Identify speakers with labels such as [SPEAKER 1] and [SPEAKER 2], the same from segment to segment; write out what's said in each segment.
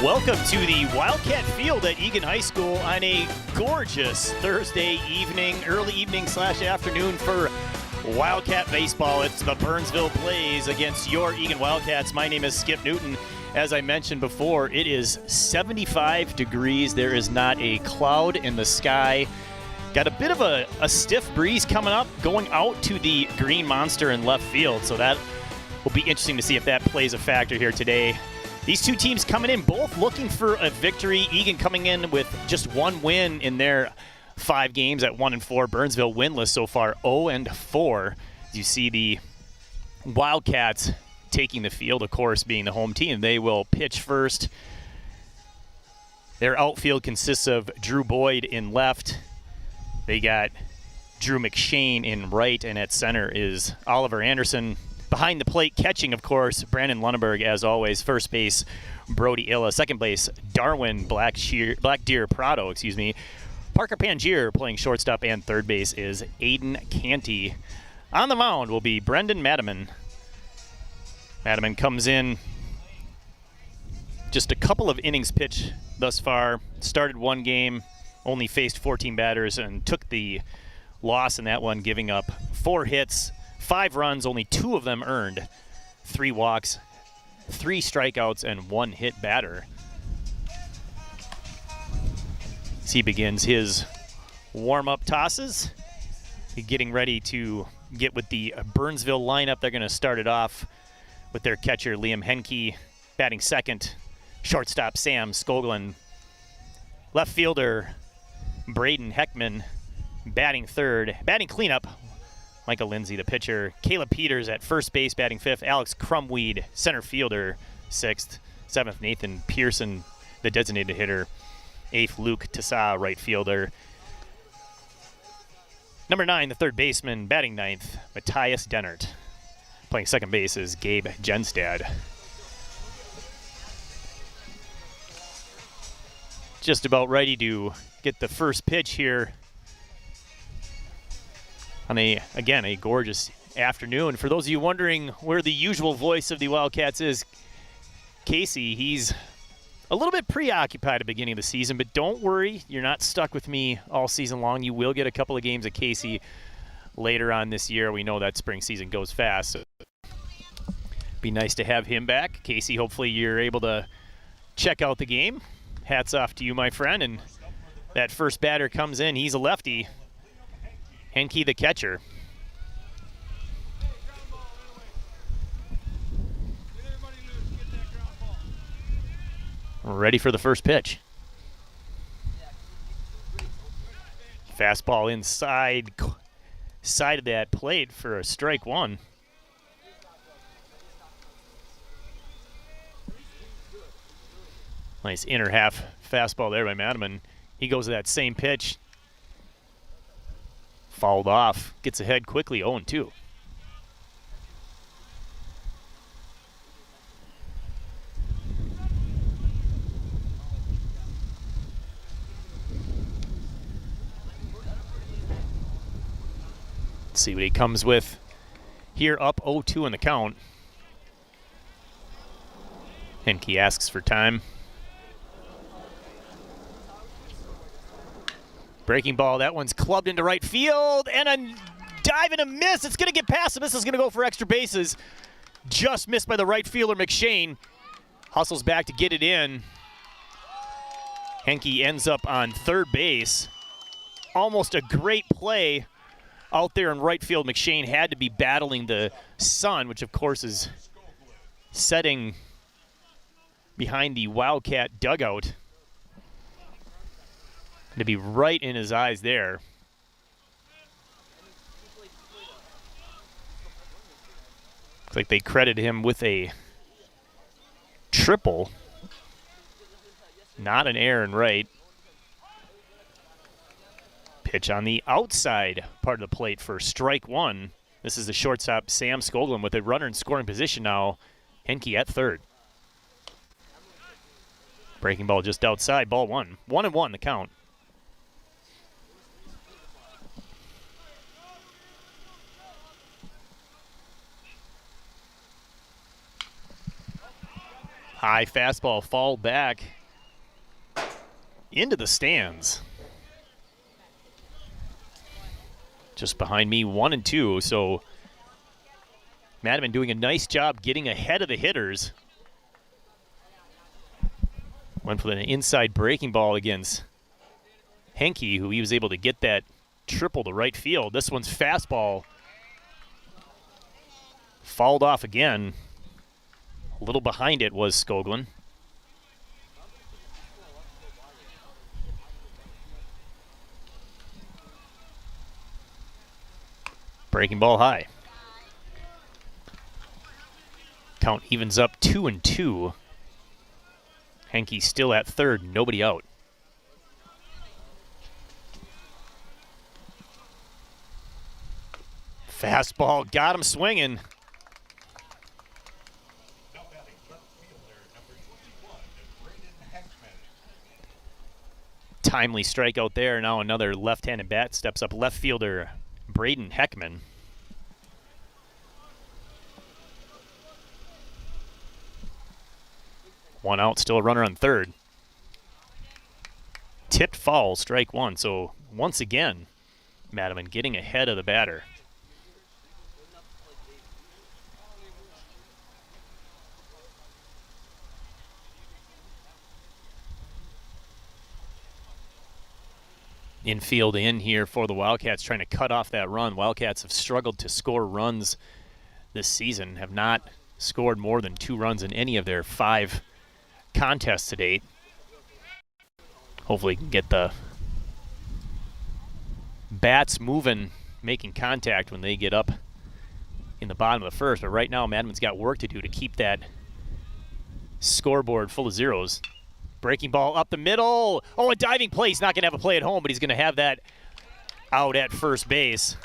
[SPEAKER 1] Welcome to the Wildcat Field at Eagan High School on a gorgeous Thursday evening, early evening / afternoon for Wildcat baseball. It's the Burnsville Blaze against your Eagan Wildcats. My name is Skip Newton. As I mentioned before, it is 75 degrees. There is not a cloud in the sky. Got a bit of a stiff breeze coming up, going out to the Green Monster in left field. So that will be interesting to see if that plays a factor here today. These two teams coming in, both looking for a victory. Eagan coming in with just one win in their 5 games at 1-4. Burnsville winless so far, 0-4. You see the Wildcats taking the field, of course, being the home team. They will pitch first. Their outfield consists of Drew Boyd in left. They got Drew McShane in right, and at center is Oliver Anderson. Behind the plate, catching, of course, Brandon Lunenberg, as always. First base, Brody Illa. Second base, Darwin Black Deer Prado, Parker Pangier playing shortstop, and third base is Aiden Canty. On the mound will be Brendan Madiman. Madiman comes in just a couple of innings pitched thus far. Started one game, only faced 14 batters, and took the loss in that one, giving up 4 hits, 5 runs, only 2 of them earned, 3 walks, 3 strikeouts, and 1 hit batter. As he begins his warm-up tosses, getting ready to get with the Burnsville lineup. They're going to start it off with their catcher, Liam Henke, batting second, shortstop, Sam Skoglund, left fielder, Braden Heckman, batting third, batting cleanup, Michael Lindsay, the pitcher. Caleb Peters at first base, batting fifth. Alex Crumweed, center fielder, sixth. Seventh, Nathan Pearson, the designated hitter. Eighth, Luke Tassa, right fielder. Number 9, the third baseman, batting ninth, Matthias Dennert. Playing second base is Gabe Genstad. Just about ready to get the first pitch here on a gorgeous afternoon. For those of you wondering where the usual voice of the Wildcats is, Casey, he's a little bit preoccupied at the beginning of the season, but don't worry, you're not stuck with me all season long. You will get a couple of games of Casey later on this year. We know that spring season goes fast, so be nice to have him back. Casey, hopefully you're able to check out the game. Hats off to you, my friend. And that first batter comes in. He's a lefty. Henke, the catcher. Ready for the first pitch. Fastball inside side of that plate for a strike one. Nice inner half fastball there by Madiman. He goes to that same pitch. Fouled off. Gets ahead quickly, 0-2. Let's see what he comes with here, up 0-2 in the count. Henke asks for time. Breaking ball, that one's clubbed into right field, and a dive and a miss. It's going to get past him. This is going to go for extra bases. Just missed by the right fielder, McShane. Hustles back to get it in. Henke ends up on third base. Almost a great play out there in right field. McShane had to be battling the sun, which of course is setting behind the Wildcat dugout. To be right in his eyes there. Looks like they credit him with a triple. Not an error in right. Pitch on the outside part of the plate for strike one. This is the shortstop, Sam Skoglund, with a runner in scoring position now. Henke at third. Breaking ball just outside, ball one. 1-1 the count. High fastball fouled back into the stands. Just behind me, 1-2. So Madman doing a nice job getting ahead of the hitters. Went for an inside breaking ball against Henke, who he was able to get that triple to right field. This one's fastball fouled off again. A little behind it was Skoglund. Breaking ball high. Count evens up 2-2. Henke still at third, nobody out. Fastball got him swinging. Timely strikeout there. Now another left-handed bat steps up. Left fielder Braden Heckman. One out, still a runner on third. Tipped foul, strike one. So once again, Madaman getting ahead of the batter. Infield in here for the Wildcats, trying to cut off that run. Wildcats have struggled to score runs this season, have not scored more than 2 runs in any of their 5 contests to date. Hopefully can get the bats moving, making contact when they get up in the bottom of the first. But right now, Madman's got work to do to keep that scoreboard full of zeros. Breaking ball up the middle. Oh, a diving play. He's not going to have a play at home, but he's going to have that out at first base.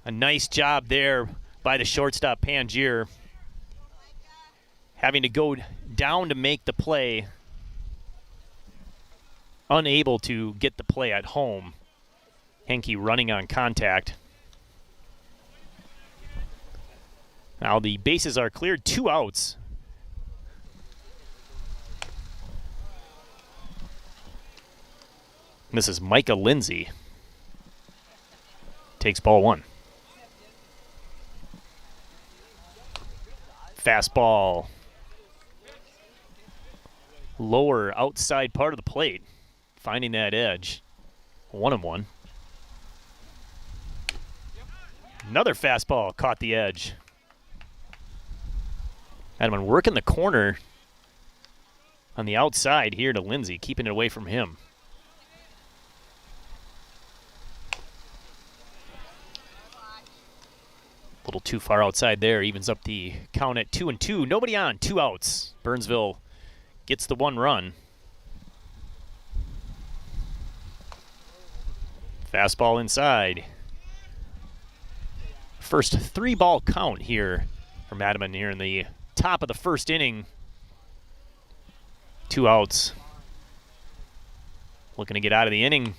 [SPEAKER 1] A nice job there by the shortstop, Pangier. Having to go down to make the play. Unable to get the play at home. Henke running on contact. Now the bases are cleared, 2 outs. This is Micah Lindsay. Takes ball 1. Fastball. Lower outside part of the plate. Finding that edge. 1-1. Another fastball caught the edge. Adamon working the corner on the outside here to Lindsay, keeping it away from him. A little too far outside there, evens up the count at 2-2. Nobody on, 2 outs. Burnsville gets the 1 run. Fastball inside. First 3-ball count here for Madaman here in the top of the first inning. 2 outs. Looking to get out of the inning.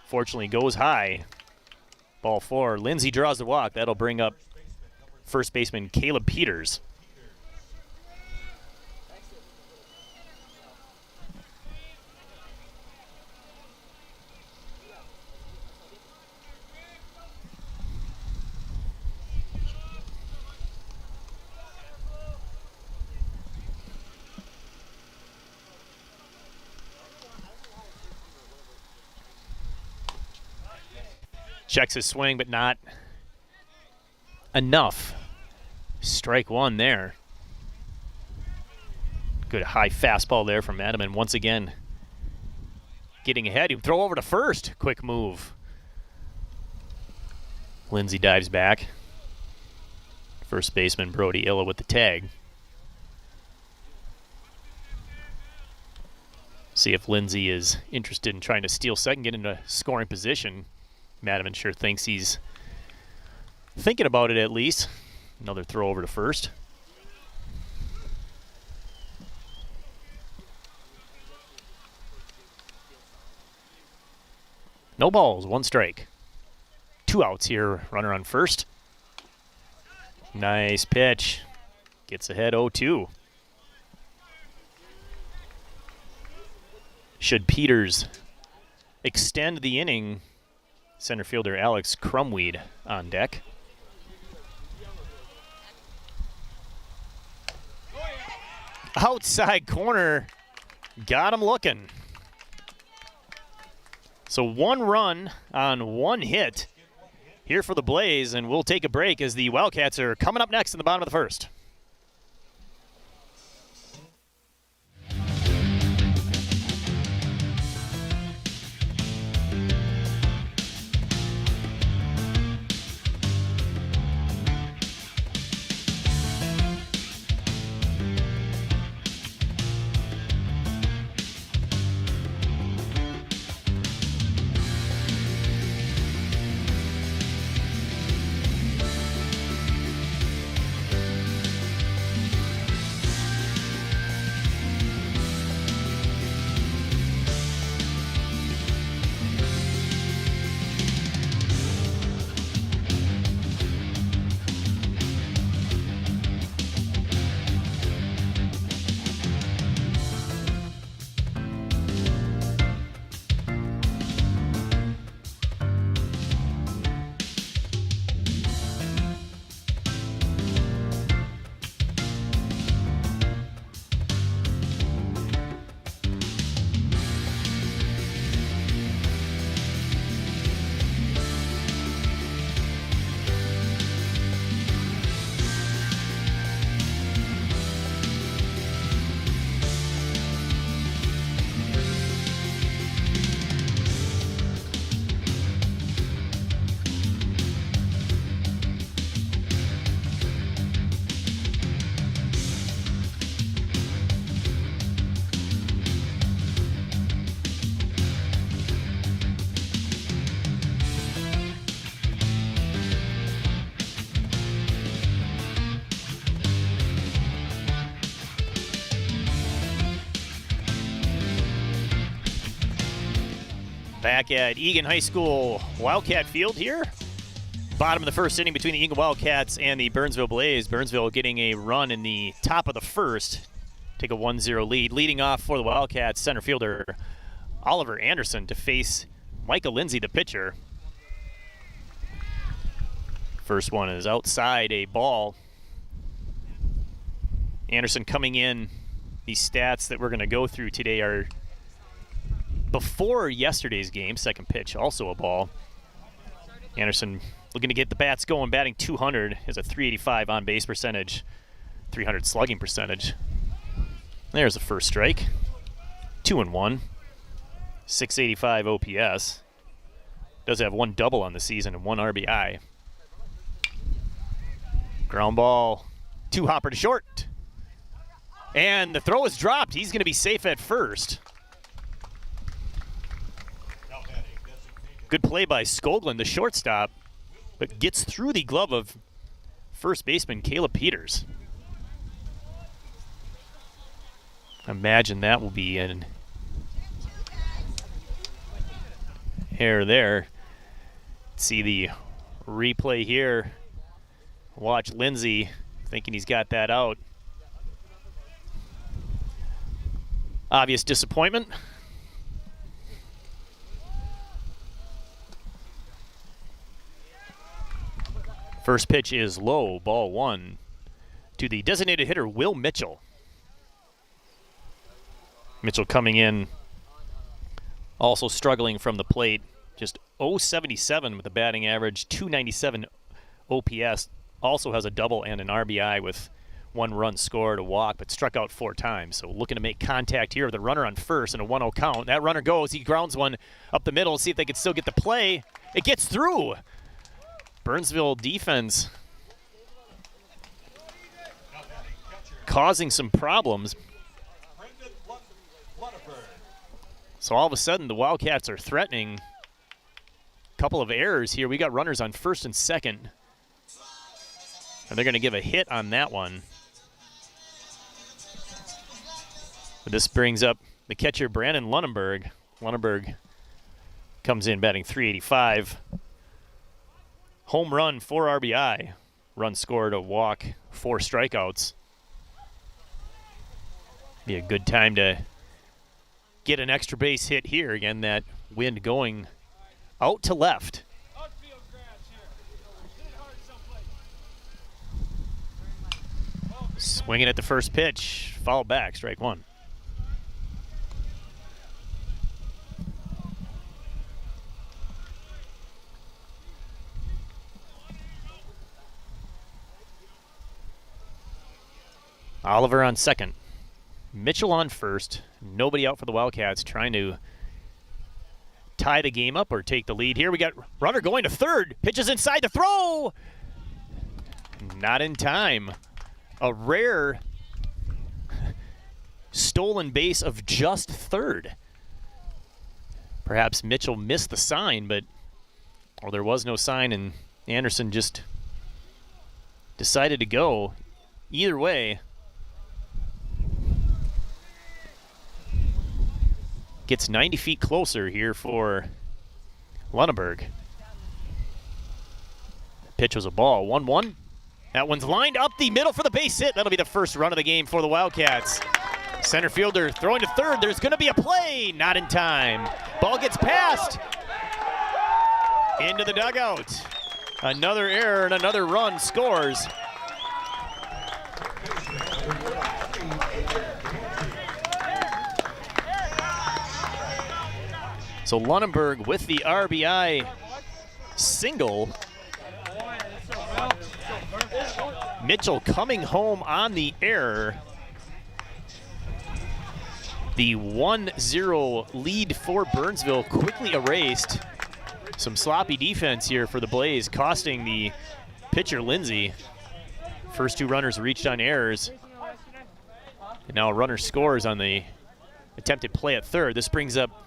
[SPEAKER 1] Fortunately goes high. Ball 4. Lindsay draws the walk. That'll bring up first baseman Caleb Peters. Checks his swing, but not enough. Strike 1 there. Good high fastball there from Madaman. Once again, getting ahead. He'll throw over to first. Quick move. Lindsay dives back. First baseman Brody Illa with the tag. See if Lindsay is interested in trying to steal second, get into scoring position. Madaman sure thinks he's thinking about it at least. Another throw over to first. No balls, 1 strike. 2 outs here, runner on first. Nice pitch. gets ahead 0-2. Should Peters extend the inning, center fielder Alex Crumweed on deck. Outside corner, got him looking. So 1 run on 1 hit here for the Blaze, and we'll take a break as the Wildcats are coming up next in the bottom of the first. Back at Eagan High School Wildcat Field here. Bottom of the first inning between the Eagan Wildcats and the Burnsville Blaze. Burnsville getting a run in the top of the first. Take a 1-0 lead. Leading off for the Wildcats, center fielder Oliver Anderson to face Micah Lindsay, the pitcher. First one is outside, a ball. Anderson coming in. These stats that we're going to go through today are before yesterday's game. Second pitch, also a ball. Anderson looking to get the bats going, batting .200, has a .385 on-base percentage, .300 slugging percentage. There's the first strike. 2-1, .685 OPS. Does have 1 double on the season and 1 RBI. Ground ball, 2-hopper to short. And the throw is dropped. He's going to be safe at first. Good play by Skoglund, the shortstop, but gets through the glove of first baseman Caleb Peters. Imagine that will be an error there. See the replay here. Watch Lindsay thinking he's got that out. Obvious disappointment. First pitch is low, ball 1 to the designated hitter, Will Mitchell. Mitchell coming in, also struggling from the plate. Just .077 with a batting average, .297 OPS. Also has a double and an RBI with 1 run scored, a walk, but struck out 4 times. So looking to make contact here with a runner on first and a 1-0 count. That runner goes, he grounds one up the middle, see if they can still get the play. It gets through. Burnsville defense causing some problems. So all of a sudden the Wildcats are threatening. A couple of errors here. We got runners on first and second. And they're going to give a hit on that one. But this brings up the catcher, Brandon Lunenberg. Lunenberg comes in batting .385. Home run, 4 RBI. Run scored, a walk, 4 strikeouts. Be a good time to get an extra base hit here. Again, that wind going out to left. Swinging at the first pitch, foul back, strike one. Oliver on second. Mitchell on first. Nobody out for the Wildcats, trying to tie the game up or take the lead here. We got runner going to third. Pitches inside the throw. Not in time. A rare stolen base of just third. Perhaps Mitchell missed the sign, but there was no sign, and Anderson just decided to go. Either way, gets 90 feet closer here for Lunenburg. Pitch was a ball, 1-1. That one's lined up the middle for the base hit. That'll be the first run of the game for the Wildcats. Center fielder throwing to third. There's going to be a play. Not in time. Ball gets passed into the dugout. Another error and another run scores. So Lunenburg with the RBI single. Mitchell coming home on the error. The 1-0 lead for Burnsville quickly erased. Some sloppy defense here for the Blaze, costing the pitcher Lindsay. First two runners reached on errors. And now a runner scores on the attempted play at third. This brings up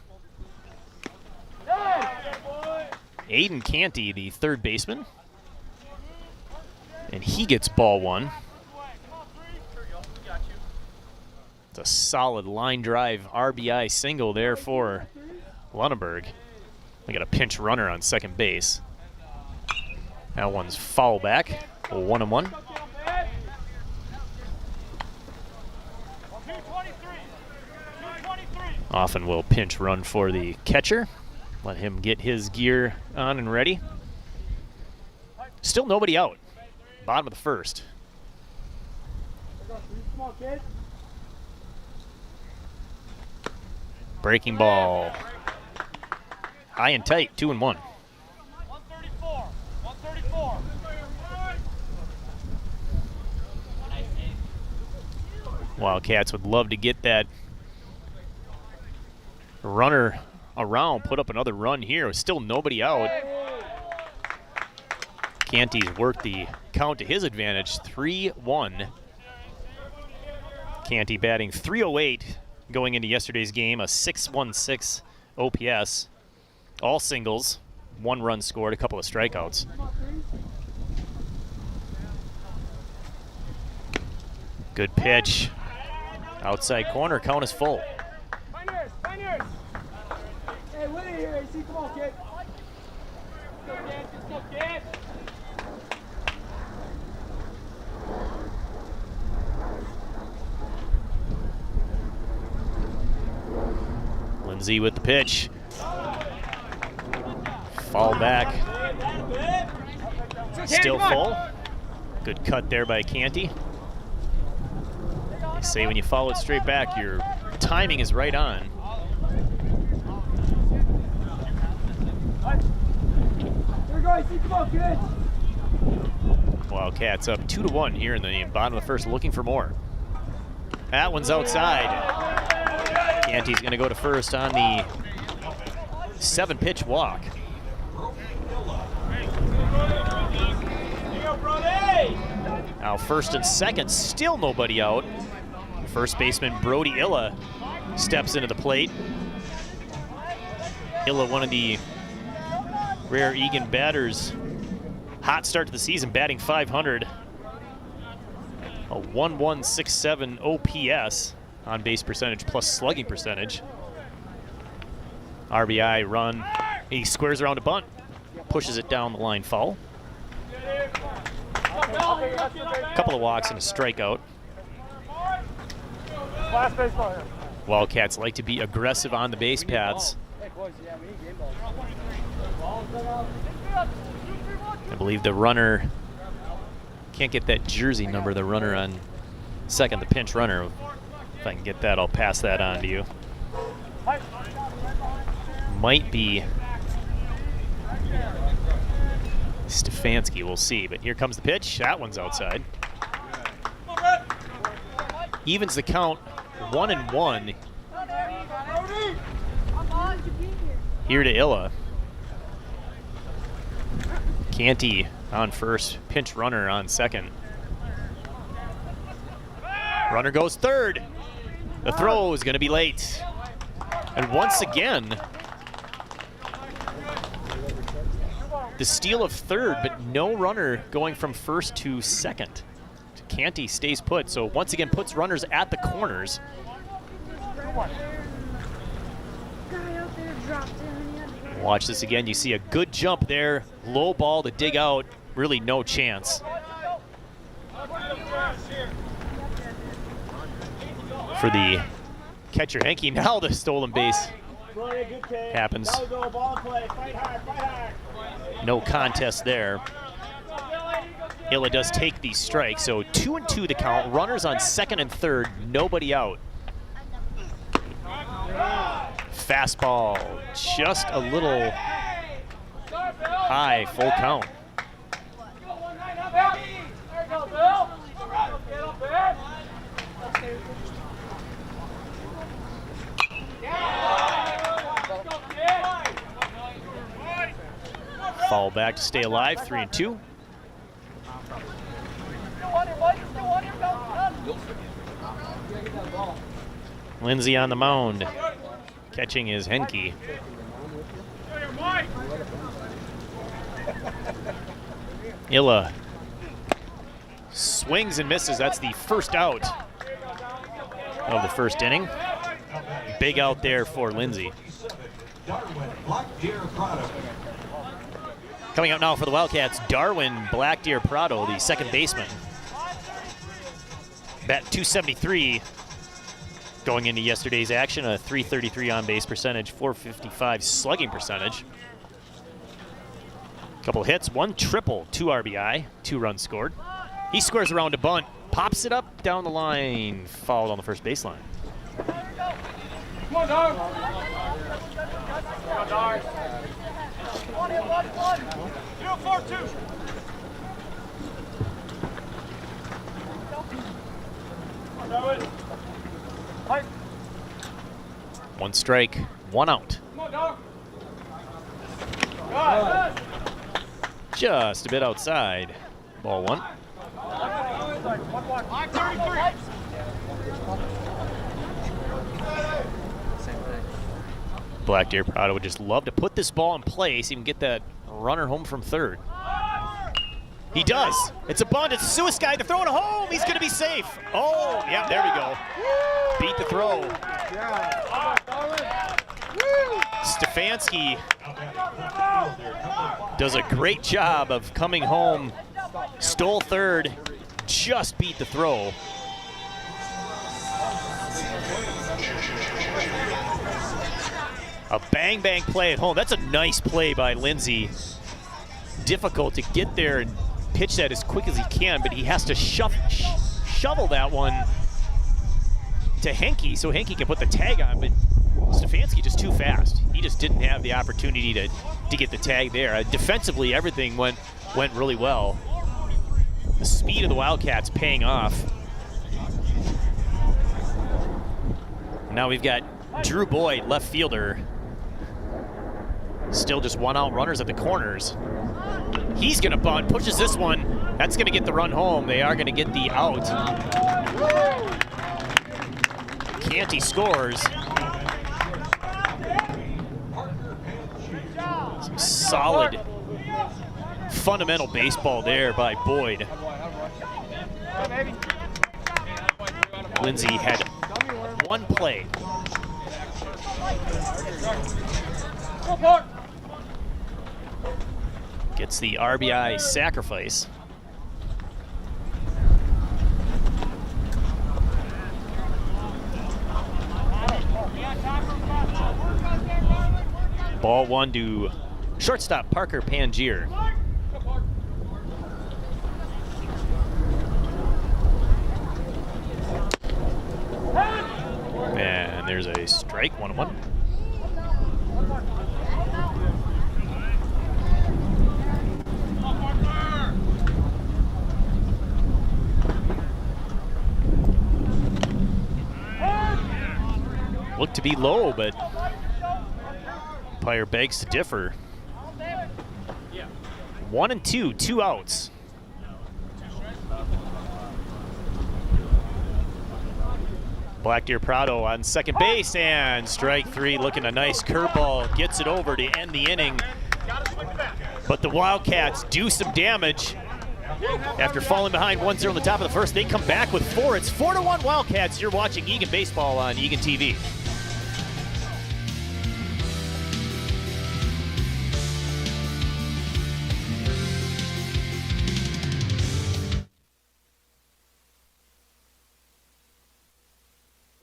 [SPEAKER 1] Aiden Canty, the third baseman. And he gets ball one. It's a solid line drive RBI single there for Lunenburg. We got a pinch runner on second base. That one's foul back, 1-1. Often will pinch run for the catcher. Let him get his gear on and ready. Still nobody out. Bottom of the first. Breaking ball. High and tight, 2-1.
[SPEAKER 2] 134. 134.
[SPEAKER 1] Wildcats would love to get that runner around, put up another run here. Still nobody out. Canty's worked the count to his advantage, 3-1. Canty batting .308 going into yesterday's game, a .616 OPS. All singles, 1 run scored, a couple of strikeouts. Good pitch. Outside corner, count is full.
[SPEAKER 2] Hey, Willie here. AC, come on, kid. Let's go, kid. Let's go, kid.
[SPEAKER 1] Lindsay with the pitch. Fall back. Still full. Good cut there by Canty. They say when you follow it straight back, your timing is right on.
[SPEAKER 2] Here we go, AC, come on, kid.
[SPEAKER 1] Wildcats up 2-1 here in the bottom of the first, looking for more. That one's outside. Canty's going to go to first on the 7-pitch walk. Now first and second, still nobody out. First baseman Brody Illa steps into the plate. Illa, one of the rare Eagan batters. Hot start to the season, batting .500. A 1.167 OPS on base percentage plus slugging percentage. RBI run. He squares around a bunt, pushes it down the line, foul. Couple of walks and a strikeout.
[SPEAKER 2] Last baseball here.
[SPEAKER 1] Wildcats like to be aggressive on the base paths. I believe the runner can't get that jersey number, the runner on second, the pinch runner. If I can get that, I'll pass that on to you. Might be Stefanski, we'll see. But here comes the pitch. That one's outside. Evens the count 1-1 here to Illa. Canty on first, pinch runner on second. Runner goes third. The throw is going to be late. And once again, the steal of third, but no runner going from first to second. Canty stays put, so once again puts runners at the corners. Watch this again. You see a good jump there. Low ball to dig out. Really no chance. For the catcher, Henke. Now the stolen base happens. No contest there. Illa does take these strikes, so 2-2 to count. Runners on second and third, nobody out. Fastball, just a little high, full count. Fall back to stay alive, 3-2. Lindsay on the mound. Catching is Henke. Illa swings and misses. That's the first out of the first inning. Big out there for Lindsay. Coming out now for the Wildcats, Darwin Blackdeer Prado, the second baseman. Bat 273 going into yesterday's action, a 333 on base percentage, 455 slugging percentage. Couple hits, one triple, 2 RBI, 2 runs scored. He squares around a bunt, pops it up down the line, fouled on the first baseline.
[SPEAKER 2] Come on, dog. Come on, dog. 0-4-2.
[SPEAKER 1] One strike, 1 out. Just a bit outside. Ball 1. Blackdeer Prado would just love to put this ball in place, even get that runner home from third. He does. It's a bunt. It's Suicide to throw it home. He's going to be safe. Oh, yeah, there we go. Beat the throw. Stefanski does a great job of coming home. Stole third. Just beat the throw. A bang-bang play at home. That's a nice play by Lindsay. Difficult to get there and pitch that as quick as he can, but he has to shovel that one to Henke so Henke can put the tag on, but Stefanski just too fast. He just didn't have the opportunity to get the tag there. Defensively, everything went really well. The speed of the Wildcats paying off. Now we've got Drew Boyd, left fielder. Still just 1 out, runners at the corners. He's gonna bunt, pushes this one. That's gonna get the run home. They are gonna get the out. Canty scores. Some solid, fundamental baseball there by Boyd. Lindsay had 1 play. Gets the RBI sacrifice. Ball 1 to shortstop Parker Pangier. And there's a strike, 1-1. Looked to be low, but umpire begs to differ. 1-2, 2 outs. Black Deer Prado on second base, and strike 3, looking a nice curveball, gets it over to end the inning. But the Wildcats do some damage. After falling behind 1-0 in the top of the first, they come back with 4. It's 4-1 Wildcats. You're watching Eagan Baseball on Eagan TV.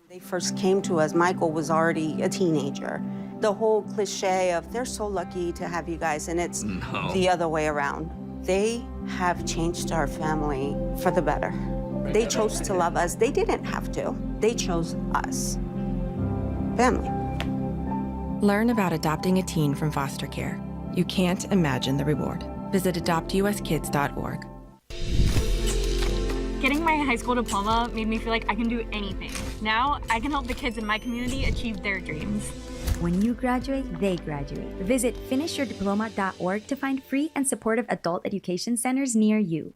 [SPEAKER 3] They first came to us, Michael was already a teenager. The whole cliche of they're so lucky to have you guys, and it's the other way around. They have changed our family for the better. They chose to love us. They didn't have to. They chose us. Family.
[SPEAKER 4] Learn about adopting a teen from foster care. You can't imagine the reward. Visit adoptuskids.org.
[SPEAKER 5] Getting my high school diploma made me feel like I can do anything. Now I can help the kids in my community achieve their dreams.
[SPEAKER 6] When you graduate, they graduate. Visit finishyourdiploma.org to find free and supportive adult education centers near you.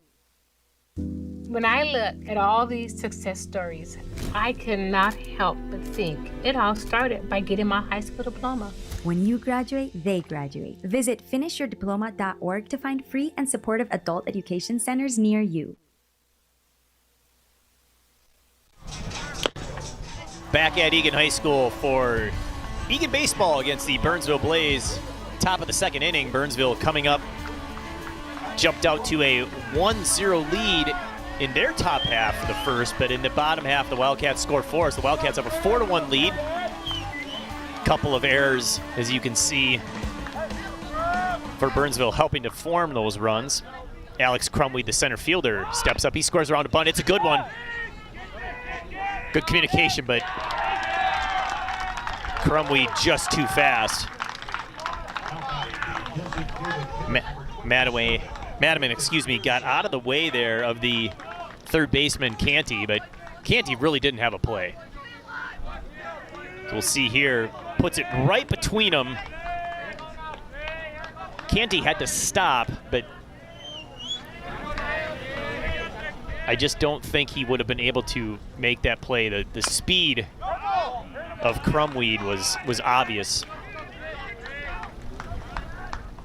[SPEAKER 7] When I look at all these success stories, I cannot help but think it all started by getting my high school diploma.
[SPEAKER 6] When you graduate, they graduate. Visit finishyourdiploma.org to find free and supportive adult education centers near you.
[SPEAKER 1] Back at Eagan High School for Eagan Baseball against the Burnsville Blaze. Top of the second inning, Burnsville coming up, jumped out to a 1-0 lead in their top half of the first, but in the bottom half, the Wildcats scored 4. So the Wildcats have a 4-1 lead. Couple of errors, as you can see, for Burnsville helping to form those runs. Alex Crumweed, the center fielder, steps up. He scores around a bunt. It's a good one. Good communication, but Crumweed just too fast. Madaman, got out of the way there of the third baseman, Canty, but Canty really didn't have a play. So we'll see here, puts it right between them. Canty had to stop, but I just don't think he would have been able to make that play. The speed of Crumweed was obvious.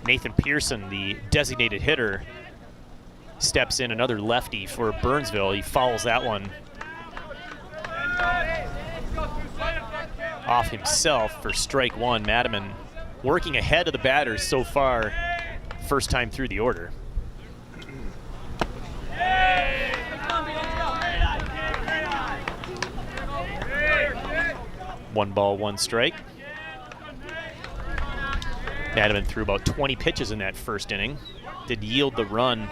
[SPEAKER 1] Nathan Pearson, the designated hitter, steps in, another lefty for Burnsville. He fouls that one off himself for strike 1. Madaman working ahead of the batters so far, first time through the order. One ball, one strike. Madaman threw about 20 pitches in that first inning. Did yield the run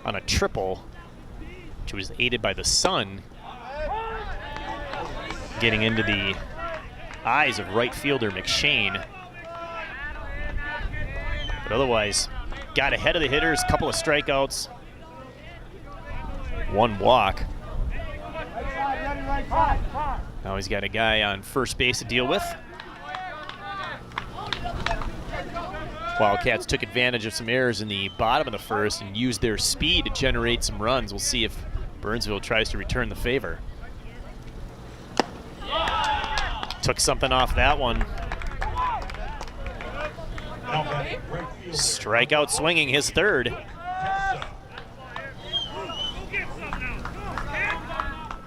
[SPEAKER 1] on a triple, which was aided by the sun getting into the eyes of right fielder McShane. But otherwise, got ahead of the hitters, couple of strikeouts, one walk. Now he's got a guy on first base to deal with. Wildcats took advantage of some errors in the bottom of the first and used their speed to generate some runs. We'll see if Burnsville tries to return the favor. Took something off that one. Strikeout swinging, his third.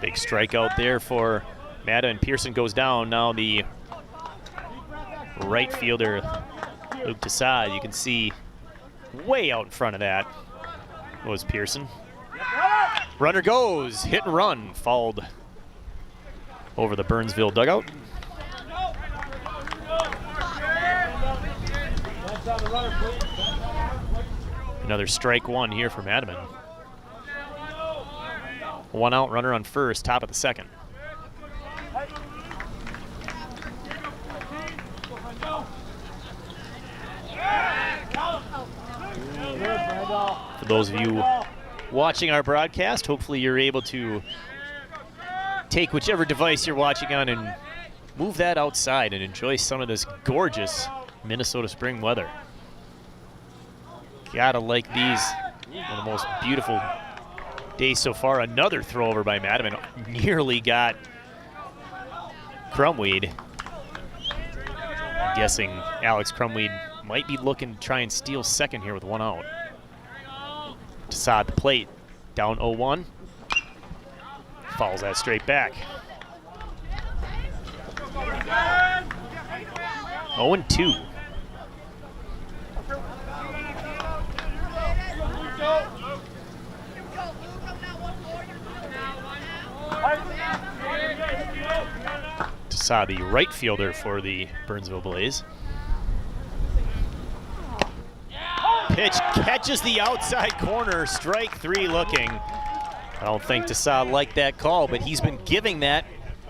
[SPEAKER 1] Big strikeout there for Matta, and Pearson goes down. Now the right fielder, Luke Tassad, you can see way out in front of that was Pearson. Runner goes, hit and run, fouled over the Burnsville dugout. Another strike one here for Madaman. 1 out, runner on first, top of the second. For those of you watching our broadcast, hopefully you're able to take whichever device you're watching on and move that outside and enjoy some of this gorgeous Minnesota spring weather. Gotta like these. One of the most beautiful days so far. Another throw over by Madaman. Nearly got Crumweed. I'm guessing Alex Crumweed might be looking to try and steal second here with 1 out. Tassad the plate, down 0-1. Fouls that straight back. 0-2. Tassad, the right fielder for the Burnsville Blaze. Pitch catches the outside corner, strike 3 looking. I don't think Tassad liked that call, but he's been giving that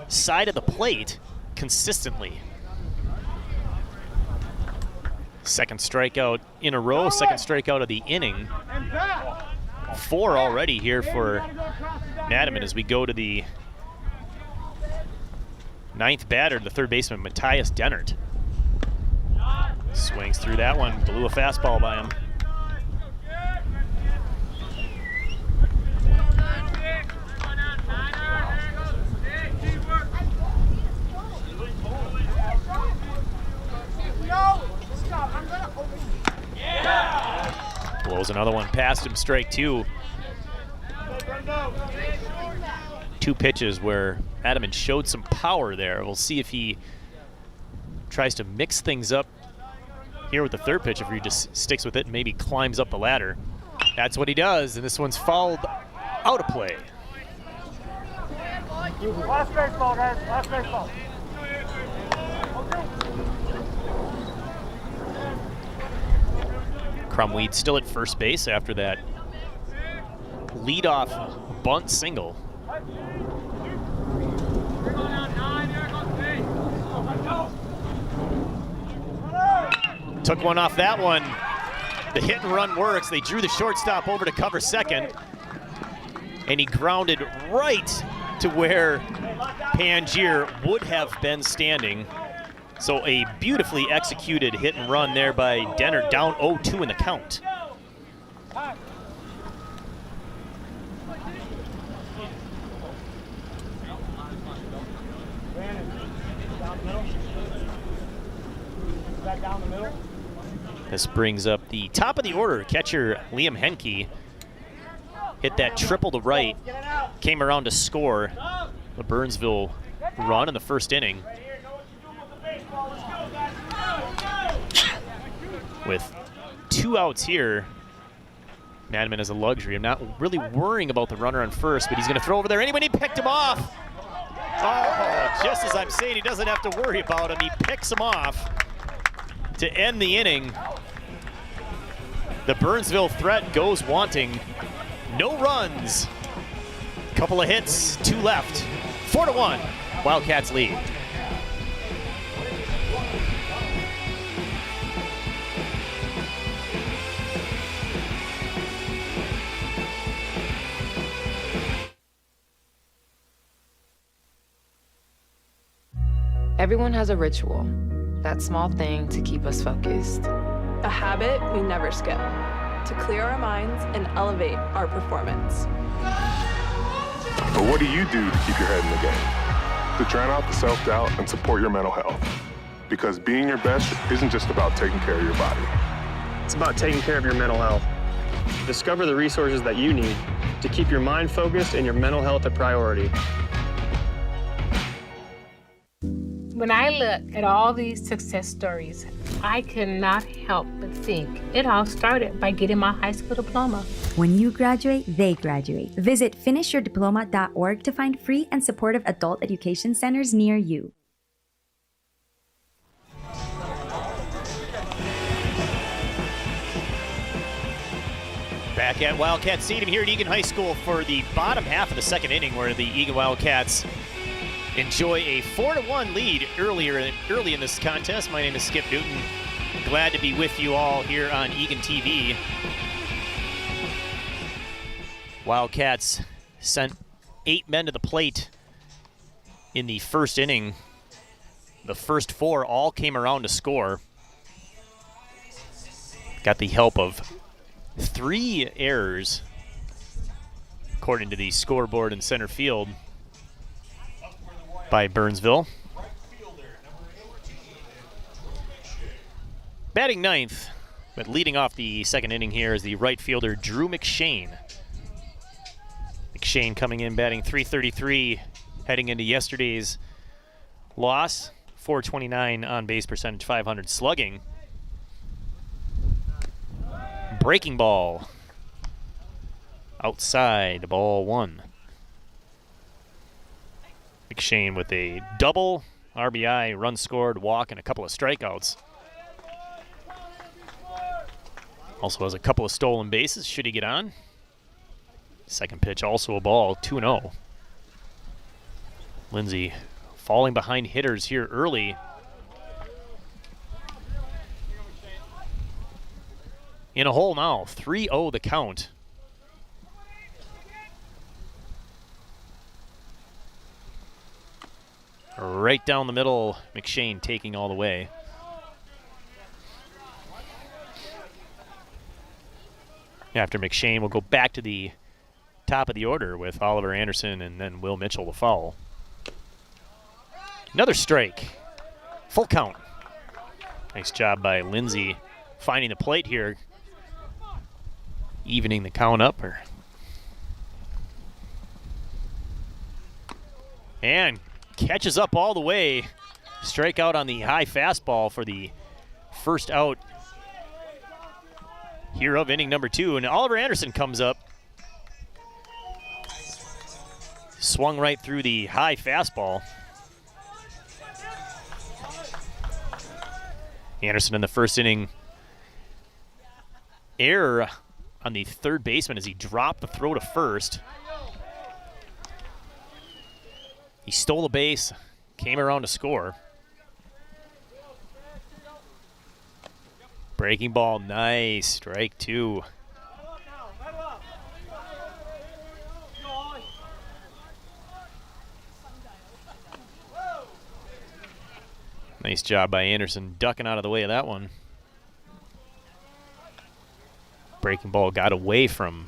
[SPEAKER 1] side of the plate consistently. Second strikeout in a row, second strikeout of the inning. 4 already here for Madaman as we go to the 9th batter, the third baseman, Matthias Dennert. Swings through that one, blew a fastball by him. Blows another one past him, strike 2. 2 pitches where Madaman showed some power there. We'll see if he tries to mix things up here with the third pitch, if he just sticks with it and maybe climbs up the ladder. That's what he does, and this one's fouled out of play.
[SPEAKER 2] Last baseball, guys. Last baseball.
[SPEAKER 1] Crumweed still at first base after that leadoff bunt single. Took one off that one. The hit and run works. They drew the shortstop over to cover second, and he grounded right to where Pangier would have been standing. So a beautifully executed hit and run there by Dennert, down 0-2 in the count. This brings up the top of the order. Catcher Liam Henke hit that triple to right, came around to score the Burnsville run in the first inning. With 2 outs here, Madaman has a luxury. I'm not really worrying about the runner on first, but he's going to throw over there anyway. He picked him off. Oh, just as I'm saying he doesn't have to worry about him, he picks him off to end the inning. The Burnsville threat goes wanting. No runs. Couple of hits, 2 left. 4-1, Wildcats lead.
[SPEAKER 8] Everyone has a ritual, that small thing to keep us focused.
[SPEAKER 9] A habit we never skip, to clear our minds and elevate our performance.
[SPEAKER 10] But what do you do to keep your head in the game? To drown out the self-doubt and support your mental health. Because being your best isn't just about taking care of your body.
[SPEAKER 11] It's about taking care of your mental health. Discover the resources that you need to keep your mind focused and your mental health a priority.
[SPEAKER 7] When I look at all these success stories, I cannot help but think it all started by getting my high school diploma.
[SPEAKER 6] When you graduate, they graduate. Visit finishyourdiploma.org to find free and supportive adult education centers near you.
[SPEAKER 1] Back at Wildcat Stadium here at Eagan High School for the bottom half of the second inning, where the Eagan Wildcats enjoy a 4-1 lead early in this contest. My name is Skip Newton. Glad to be with you all here on Eagan TV. Wildcats sent 8 men to the plate in the first inning. The first 4 all came around to score. Got the help of 3 errors, according to the scoreboard in center field by Burnsville. Batting ninth, but leading off the second inning here is the right fielder Drew McShane. McShane coming in batting .333, heading into yesterday's loss. .429 on base percentage, .500 slugging. Breaking ball. Outside, ball 1. McShane with a double, RBI, run scored, walk, and a couple of strikeouts. Also has a couple of stolen bases, should he get on. Second pitch, also a ball, 2-0. Lindsay falling behind hitters here early. In a hole now, 3-0 the count. Right down the middle, McShane taking all the way. After McShane, we'll go back to the top of the order with Oliver Anderson and then Will Mitchell the foul. Another strike. Full count. Nice job by Lindsay finding the plate here. Evening the count up. And catches up all the way. Strikeout on the high fastball for the first out here of inning number 2. And Oliver Anderson comes up. Swung right through the high fastball. Anderson in the first inning. Error on the third baseman as he dropped the throw to first. He stole a base, came around to score. Breaking ball, nice, strike 2. Nice job by Anderson ducking out of the way of that one. Breaking ball got away from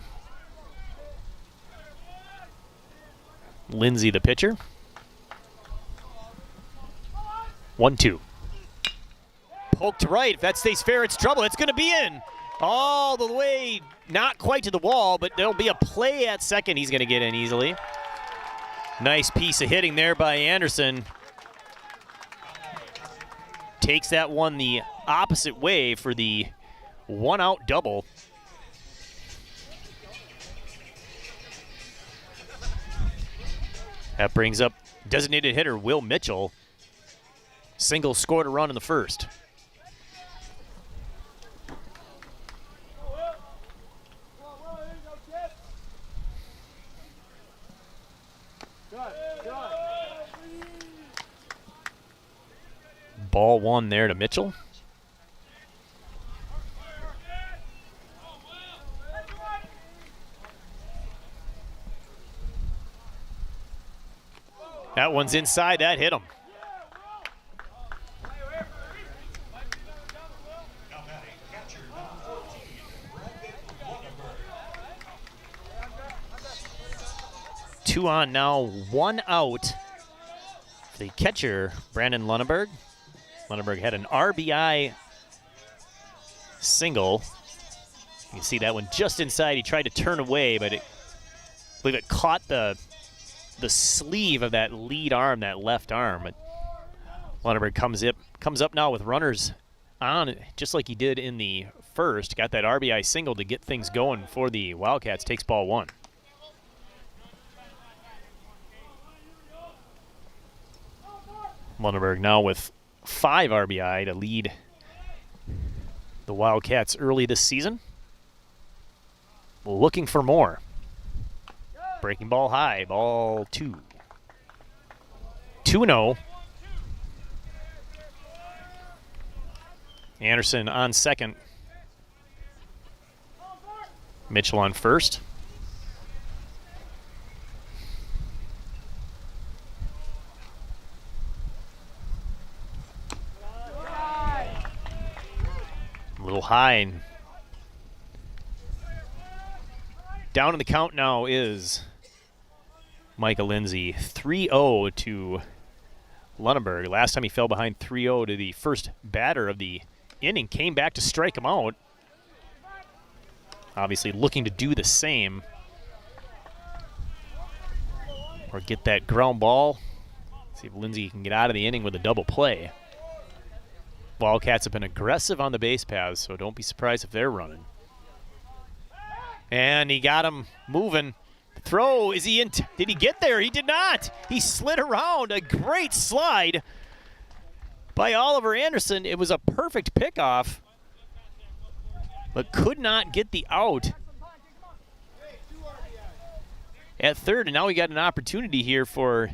[SPEAKER 1] Lindsay, the pitcher. 1-2. Poked to right. If that stays fair, it's trouble. It's going to be in. All the way, not quite to the wall, but there'll be a play at second. He's going to get in easily. Nice piece of hitting there by Anderson. Takes that one the opposite way for the one-out double. That brings up designated hitter Will Mitchell. Single scored a run in the first. Ball 1 there to Mitchell. That one's inside, that hit him. Two on now, 1 out. The catcher, Brandon Lunneberg. Lunneberg had an RBI single. You can see that one just inside. He tried to turn away, but I believe it caught the sleeve of that lead arm, that left arm. But Lunneberg comes up now with runners on, just like he did in the first. Got that RBI single to get things going for the Wildcats. Takes ball 1. Lunneberg now with 5 RBI to lead the Wildcats early this season. looking for more. Breaking ball high, ball 2. 2-0. Anderson on second. Mitchell on first. A little high. And down in the count now is Micah Lindsay. 3-0 to Lunenburg. Last time he fell behind 3-0 to the first batter of the inning. Came back to strike him out. Obviously looking to do the same. Or get that ground ball. See if Lindsay can get out of the inning with a double play. Wildcats have been aggressive on the base paths, so don't be surprised if they're running. And he got him moving. The throw, is he in? Did he get there? He did not. He slid around. A great slide by Oliver Anderson. It was a perfect pickoff, but could not get the out at third. And now we got an opportunity here for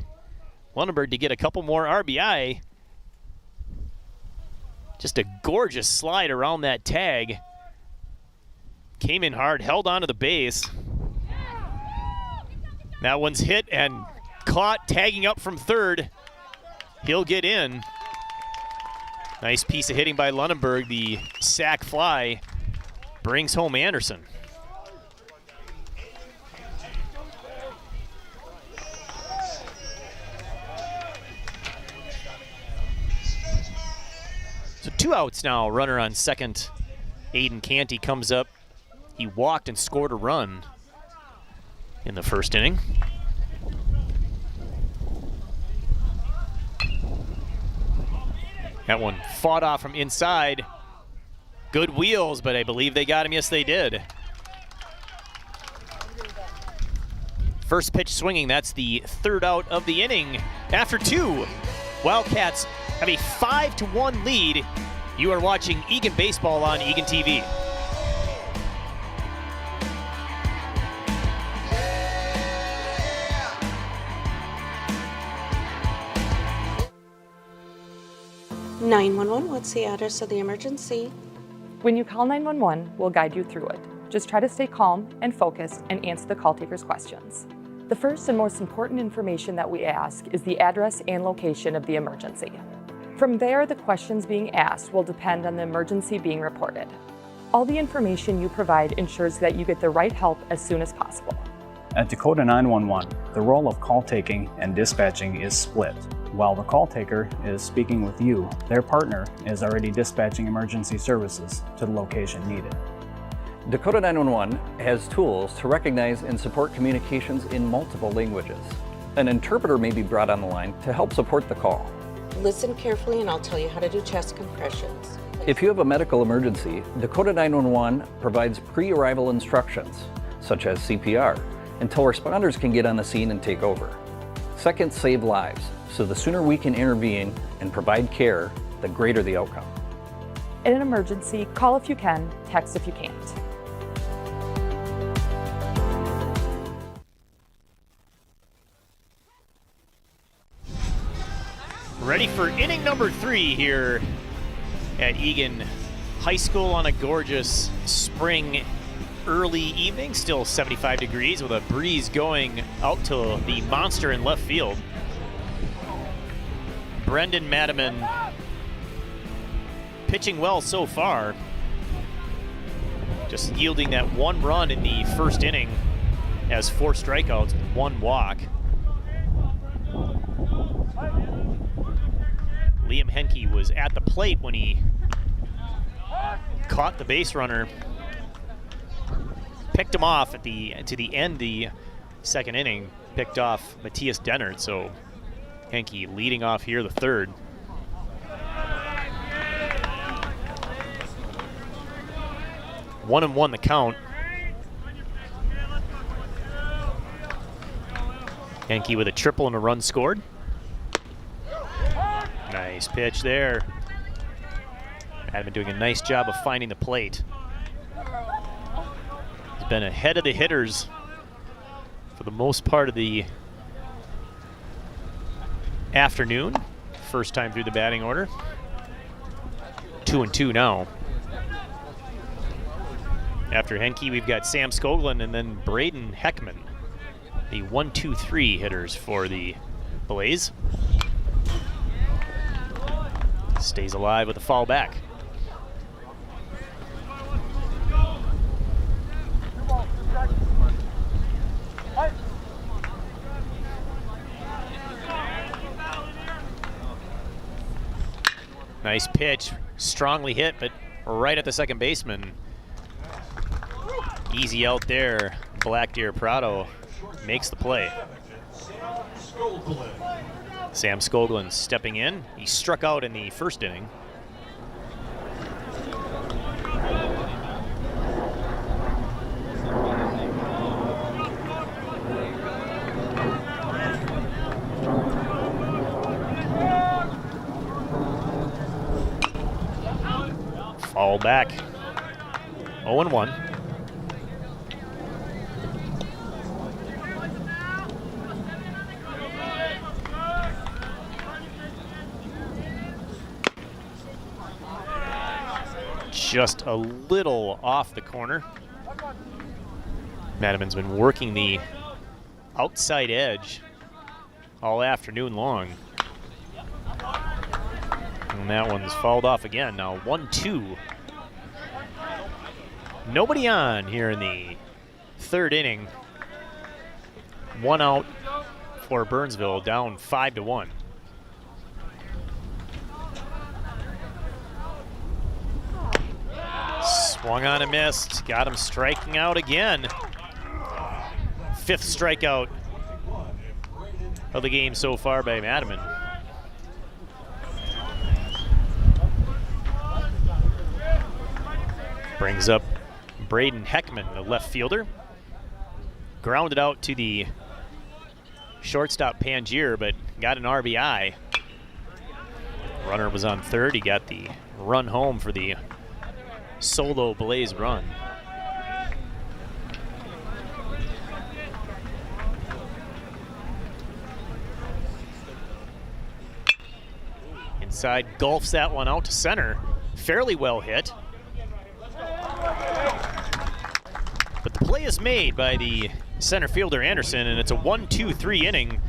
[SPEAKER 1] Lunenburg to get a couple more RBI. Just a gorgeous slide around that tag. Came in hard, held onto the base. That one's hit and caught, tagging up from third. He'll get in. Nice piece of hitting by Lunenburg. The sac fly brings home Anderson. So 2 outs now, runner on second. Aiden Canty comes up. He walked and scored a run in the first inning. That one fought off from inside. Good wheels, but I believe they got him. Yes, they did. First pitch swinging, that's the third out of the inning. After 2, Wildcats have a 5-1 lead. You are watching Eagan Baseball on Eagan TV.
[SPEAKER 3] Yeah. 911, what's the address of the emergency?
[SPEAKER 12] When you call 911, we'll guide you through it. Just try to stay calm and focused and answer the call taker's questions. The first and most important information that we ask is the address and location of the emergency. From there, the questions being asked will depend on the emergency being reported. All the information you provide ensures that you get the right help as soon as possible.
[SPEAKER 13] At Dakota 911, the role of call taking and dispatching is split. While the call taker is speaking with you, their partner is already dispatching emergency services to the location needed.
[SPEAKER 14] Dakota 911 has tools to recognize and support communications in multiple languages. An interpreter may be brought on the line to help support the call.
[SPEAKER 3] Listen carefully and I'll tell you how to do chest compressions.
[SPEAKER 14] If you have a medical emergency, Dakota 911 provides pre-arrival instructions, such as CPR, until responders can get on the scene and take over. Seconds save lives, so the sooner we can intervene and provide care, the greater the outcome.
[SPEAKER 12] In an emergency, call if you can, text if you can't.
[SPEAKER 1] Ready for inning number 3 here at Eagan High School on a gorgeous spring early evening. Still 75 degrees with a breeze going out to the monster in left field. Brendan Madiman pitching well so far. Just yielding that 1 run in the first inning. Has 4 strikeouts, 1 walk. Liam Henke was at the plate when he caught the base runner. Picked him off at to the end the second inning. Picked off Matthias Dennert, so Henke leading off here the third. One and one the count. Henke with a triple and a run scored. Nice pitch there. Had been doing a nice job of finding the plate. He's been ahead of the hitters for the most part of the afternoon. First time through the batting order. 2-2 now. After Henke, we've got Sam Skoglund and then Braden Heckman, the 1-2-3 hitters for the Blaze. Stays alive with a fall back. Nice pitch, strongly hit, but right at the second baseman. Easy out there. Black Deer Prado makes the play. Sam Skoglund stepping in. He struck out in the first inning. Fall back. 0-1. Just a little off the corner. Madiman's been working the outside edge all afternoon long. And that one's fouled off again. Now 1-2. Nobody on here in the third inning. One out for Burnsville, down 5-1. Swung on and missed. Got him striking out again. Fifth strikeout of the game so far by Madiman. Brings up Braden Heckman, the left fielder. Grounded out to the shortstop Pangier, but got an RBI. Runner was on third. He got the run home for the solo Blaze run. Inside, golfs that one out to center. Fairly well hit. But the play is made by the center fielder Anderson, and it's a 1-2-3 inning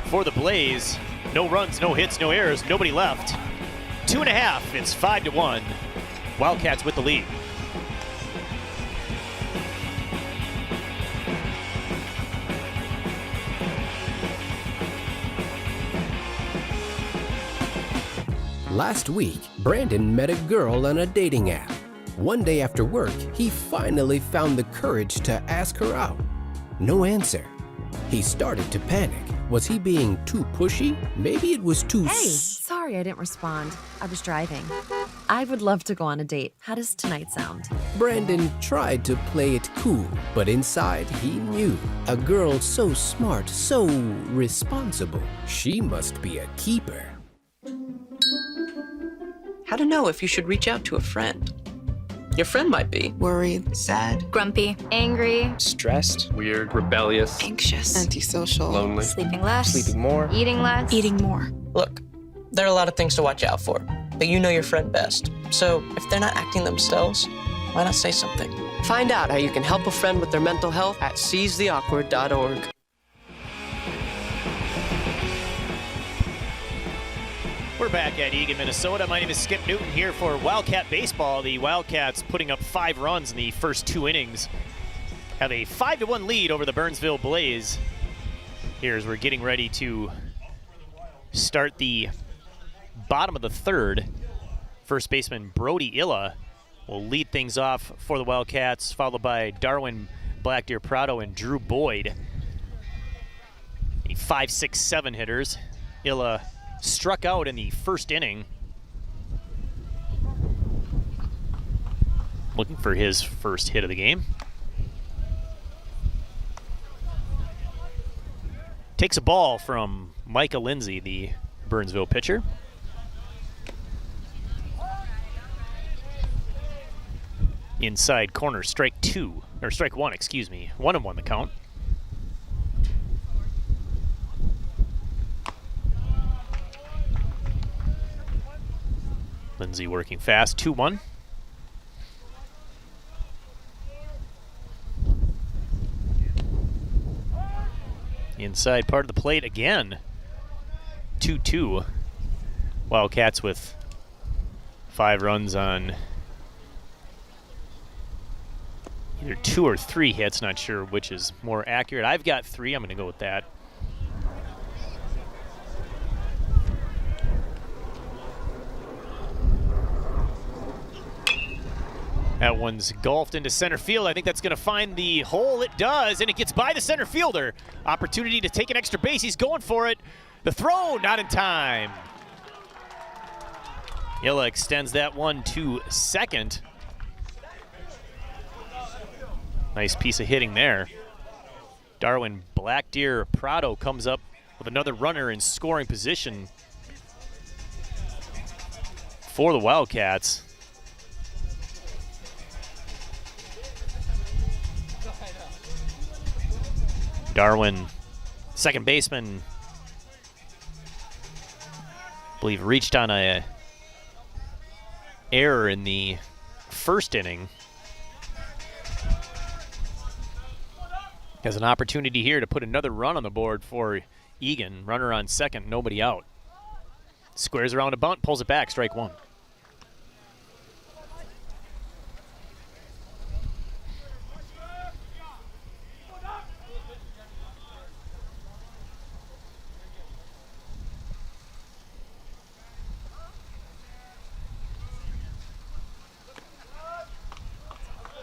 [SPEAKER 1] for the Blaze. No runs, no hits, no errors, nobody left. 2.5, it's 5-1. Wildcats with the lead.
[SPEAKER 15] Last week, Brandon met a girl on a dating app. One day after work, he finally found the courage to ask her out. No answer. He started to panic. Was he being too pushy? Maybe it was too...
[SPEAKER 16] Hey, sorry I didn't respond. I was driving. I would love to go on a date. How does tonight sound?
[SPEAKER 15] Brandon tried to play it cool, but inside he knew. A girl so smart, so responsible. She must be a keeper.
[SPEAKER 17] How to know if you should reach out to a friend. Your friend might be worried, sad,
[SPEAKER 5] Grumpy, angry,
[SPEAKER 11] Stressed, weird, rebellious,
[SPEAKER 17] anxious, antisocial,
[SPEAKER 11] lonely,
[SPEAKER 5] sleeping less,
[SPEAKER 11] sleeping more,
[SPEAKER 5] eating less,
[SPEAKER 17] eating more. Look, there are a lot of things to watch out for, but you know your friend best. So if they're not acting themselves, why not say something? Find out how you can help a friend with their mental health at seizetheawkward.org.
[SPEAKER 1] We're back at Eagan, Minnesota. My name is Skip Newton here for Wildcat Baseball. The Wildcats putting up 5 runs in the first 2 innings. Have a 5-1 lead over the Burnsville Blaze. Here as we're getting ready to start the bottom of the third. First baseman Brody Illa will lead things off for the Wildcats, followed by Darwin Black Deer Prado and Drew Boyd. The 5, 6, 7 hitters. Illa struck out in the first inning. Looking for his first hit of the game. Takes a ball from Micah Lindsay, the Burnsville pitcher. Inside corner, strike two, or strike one, excuse me. 1-1 the count. Lindsay working fast, 2-1. Inside part of the plate again, 2-2. Wildcats with 5 runs on either 2 or 3 hits, not sure which is more accurate. I've got 3, I'm gonna go with that. That one's golfed into center field. I think that's going to find the hole. It does, and it gets by the center fielder. Opportunity to take an extra base. He's going for it. The throw, not in time. Illa extends that one to second. Nice piece of hitting there. Darwin Black Deer Prado comes up with another runner in scoring position for the Wildcats. Darwin, second baseman, I believe reached on a error in the first inning. Has an opportunity here to put another run on the board for Eagan. Runner on second, nobody out. Squares around a bunt, pulls it back, strike one.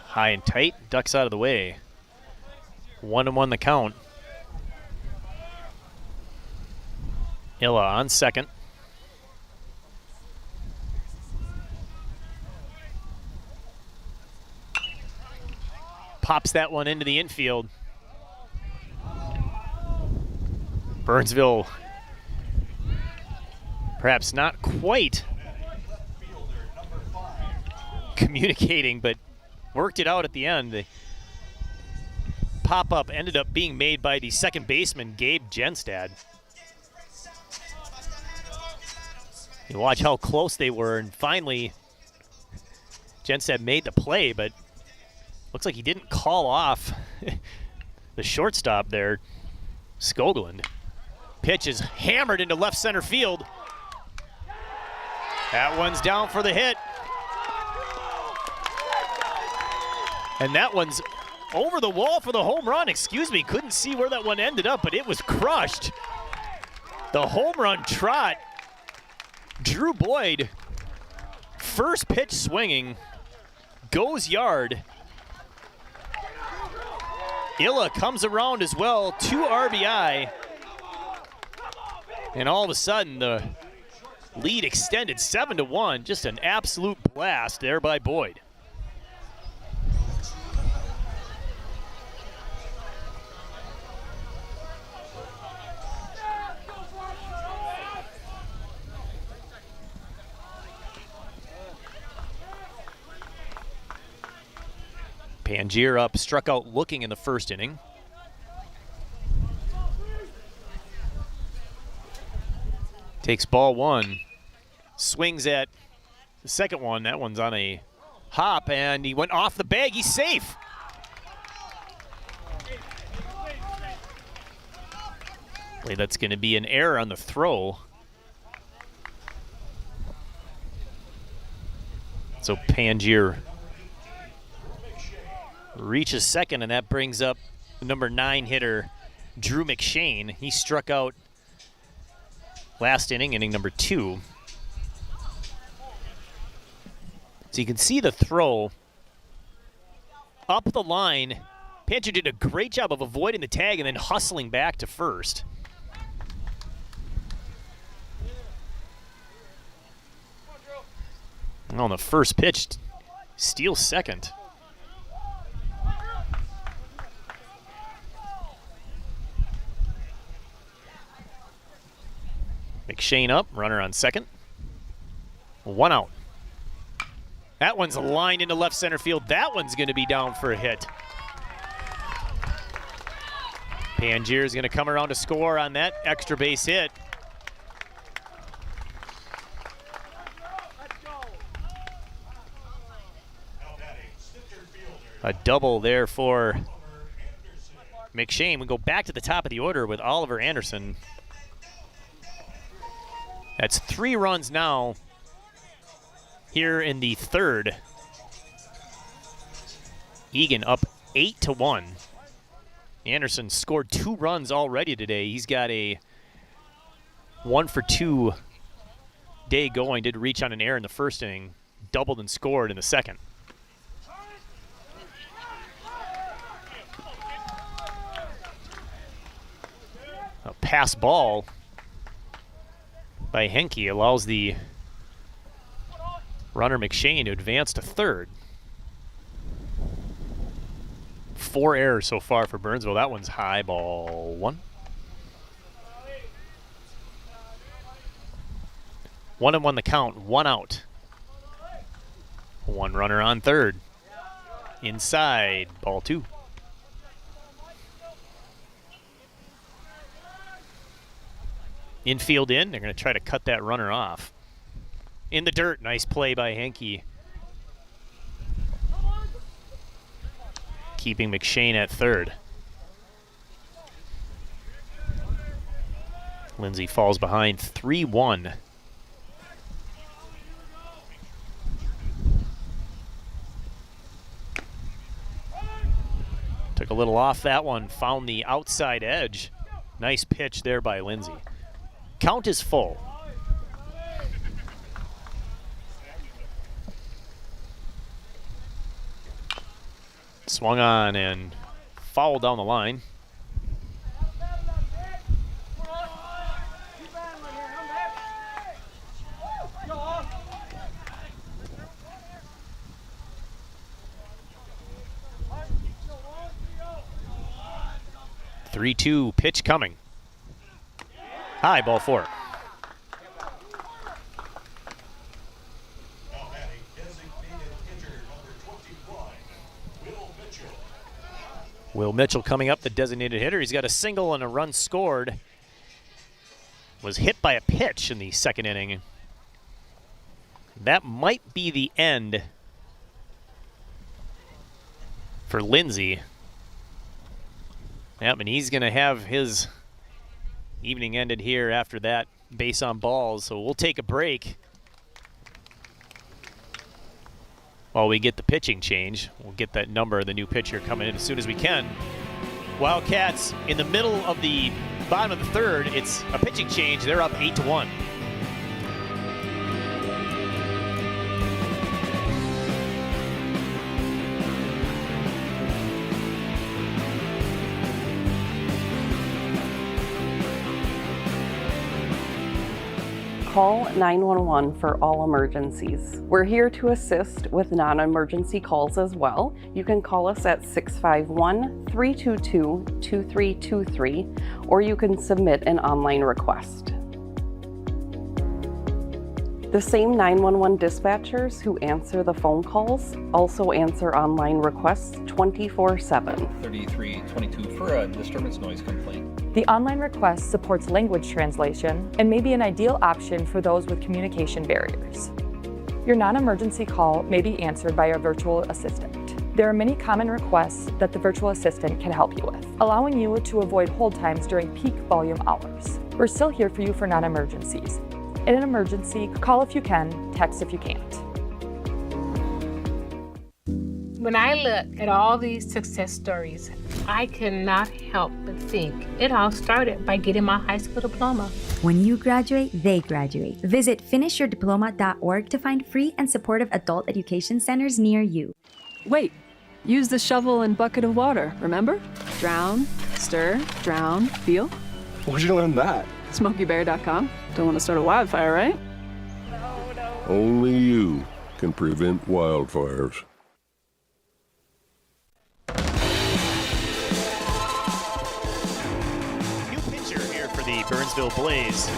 [SPEAKER 1] High and tight, ducks out of the way. 1-1 the count. Illa on second. Pops that one into the infield. Burnsville, perhaps not quite communicating, but worked it out at the end. The pop-up ended up being made by the second baseman, Gabe Genstad. You watch how close they were, and finally Genstad made the play, but looks like he didn't call off the shortstop there, Skoglund. Pitch is hammered into left center field. That one's down for the hit. And that one's over the wall for the home run. Excuse me, couldn't see where that one ended up, but it was crushed. The home run trot. Drew Boyd, first pitch swinging, goes yard. Illa comes around as well, 2 RBI. And all of a sudden, the lead extended 7-1. Just an absolute blast there by Boyd. Pangier up, struck out looking in the first inning. Takes ball one, swings at the second one. That one's on a hop, and he went off the bag. He's safe. That's going to be an error on the throw. So Pangier reaches second, and that brings up the number 9 hitter, Drew McShane. He struck out last inning, inning number 2. So you can see the throw up the line. Pangier did a great job of avoiding the tag and then hustling back to first. On the first pitch, steals second. McShane up, runner on second. 1 out. That one's lined into left center field. That one's going to be down for a hit. Pangier's going to come around to score on that extra base hit. A double there for McShane. We go back to the top of the order with Oliver Anderson. That's 3 runs now here in the third. Eagan up 8-1. Anderson scored 2 runs already today. He's got a 1-for-2 day going. Did reach on an error in the first inning. Doubled and scored in the second. A pass ball by Henke allows the runner McShane to advance to third. 4 errors so far for Burnsville. That one's high, ball 1. 1-1 the count, 1 out. 1 runner on third. Inside, ball 2. Infield in, they're going to try to cut that runner off. In the dirt, nice play by Henke. Keeping McShane at third. Lindsay falls behind 3-1. Took a little off that one, found the outside edge. Nice pitch there by Lindsay. Count is full. Swung on and fouled down the line. Three-two pitch coming. High, ball 4. Will Mitchell coming up, the designated hitter. He's got a single and a run scored. Was hit by a pitch in the second inning. That might be the end for Lindsay. Yep, and he's going to have his evening ended here after that base on balls. So we'll take a break while we get the pitching change. We'll get that number of the new pitcher coming in as soon as we can. Wildcats in the middle of the bottom of the third. It's a pitching change. They're up 8-1.
[SPEAKER 18] Call 911 for all emergencies. We're here to assist with non-emergency calls as well. You can call us at 651-322-2323, or you can submit an online request. The same 911 dispatchers who answer the phone calls also answer online requests 24/7.
[SPEAKER 14] 3322 for a disturbance noise complaint.
[SPEAKER 12] The online request supports language translation and may be an ideal option for those with communication barriers. Your non-emergency call may be answered by a virtual assistant. There are many common requests that the virtual assistant can help you with, allowing you to avoid hold times during peak volume hours. We're still here for you for non-emergencies. In an emergency, call if you can, text if you can't.
[SPEAKER 7] When I look at all these success stories, I cannot help but think it all started by getting my high school diploma.
[SPEAKER 6] When you graduate, they graduate. Visit finishyourdiploma.org to find free and supportive adult education centers near you.
[SPEAKER 9] Wait, use the shovel and bucket of water, remember? Drown, stir, drown, feel.
[SPEAKER 19] Where'd you learn that?
[SPEAKER 9] SmokeyBear.com. Don't want to start a wildfire, right?
[SPEAKER 20] Only you can prevent wildfires.
[SPEAKER 1] The Burnsville Blaze.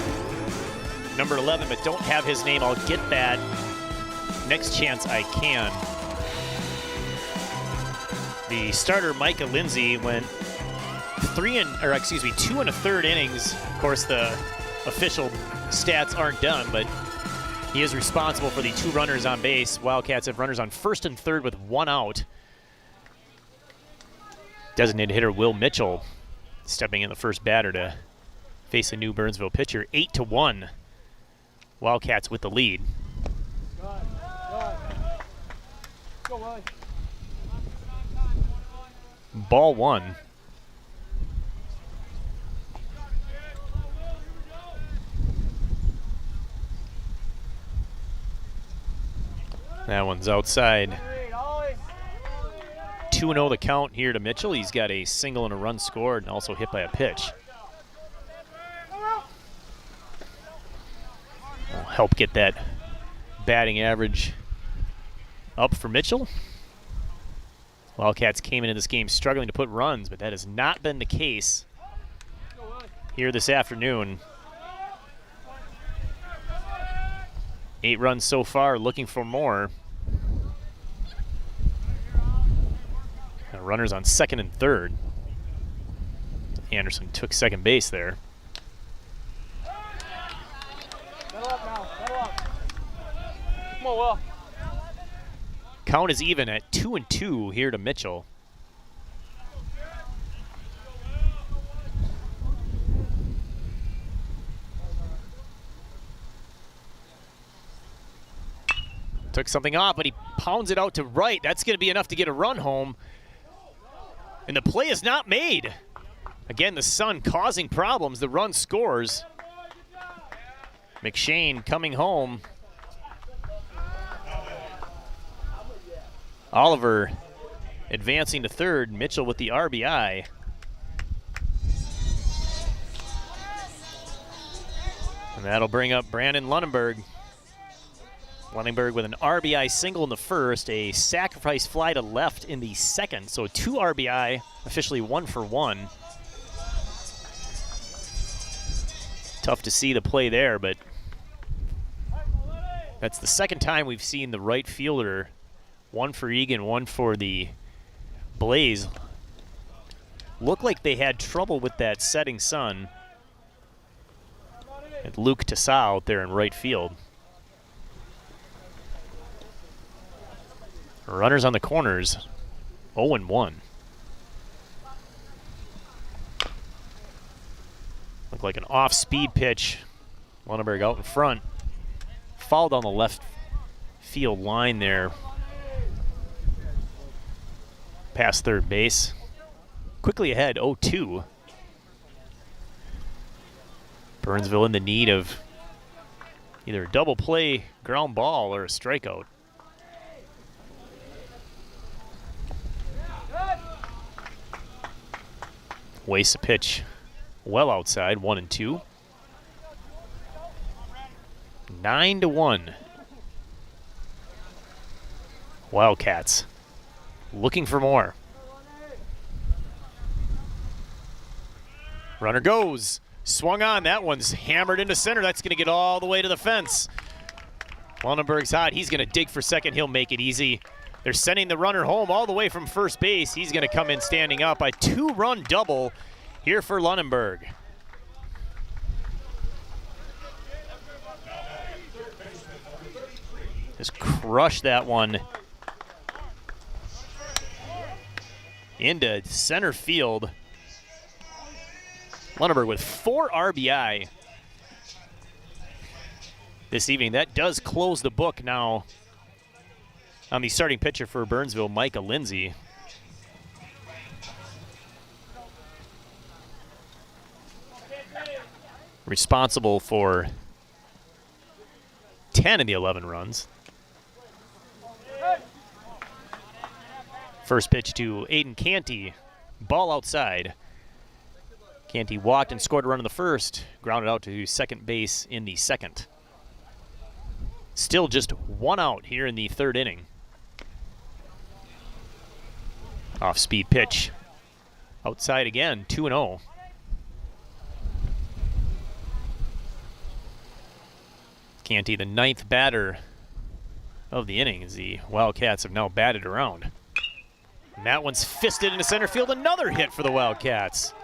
[SPEAKER 1] Number 11, but don't have his name. I'll get that next chance I can. The starter, Micah Lindsay, went 2 1/3 innings. Of course, the official stats aren't done, but he is responsible for the 2 runners on base. Wildcats have runners on first and third with 1 out. Designated hitter Will Mitchell stepping in the first batter to face a new Burnsville pitcher. 8-1. Wildcats with the lead. Ball 1. That one's outside. 2-0 the count here to Mitchell. He's got a single and a run scored and also hit by a pitch. Will help get that batting average up for Mitchell. Wildcats came into this game struggling to put runs, but that has not been the case here this afternoon. 8 runs so far, looking for more. Runners on second and third. Anderson took second base there.
[SPEAKER 2] Settle up now, settle up. Come on, Will.
[SPEAKER 1] Count is even at 2-2 here to Mitchell. Took something off, but he pounds it out to right. That's going to be enough to get a run home. And the play is not made. Again, the sun causing problems. The run scores. McShane coming home. Oliver advancing to third. Mitchell with the RBI. And that'll bring up Brandon Lunenburg. Lunenburg with an RBI single in the first, a sacrifice fly to left in the second. So 2 RBI, officially 1 for 1. Tough to see the play there, but that's the second time we've seen the right fielder, 1 for Eagan, 1 for the Blaze. Looked like they had trouble with that setting sun. And Luke Tassau out there in right field. Runners on the corners, 0-1. Looked like an off-speed pitch. Lunenburg out in front. Fouled on the left field line there. Past third base. Quickly ahead, 0-2. Burnsville in the need of either a double play, ground ball, or a strikeout. Wastes a pitch well outside, 1-2. 9-1. Wildcats looking for more. Runner goes. Swung on. That one's hammered into center. That's going to get all the way to the fence. Lunenburg's hot. He's going to dig for second. He'll make it easy. They're sending the runner home all the way from first base. He's going to come in standing up. A 2-run double here for Lunenburg. Just crushed that one into center field. Lunenburg with 4 RBI this evening. That does close the book now on the starting pitcher for Burnsville, Micah Lindsay. Responsible for 10 of the 11 runs. First pitch to Aiden Canty, ball outside. Canty walked and scored a run in the first, grounded out to second base in the second. Still just 1 out here in the third inning. Off-speed pitch. Outside again, 2-0. Canty, the 9th batter of the inning as the Wildcats have now batted around. And that one's fisted into center field. Another hit for the Wildcats.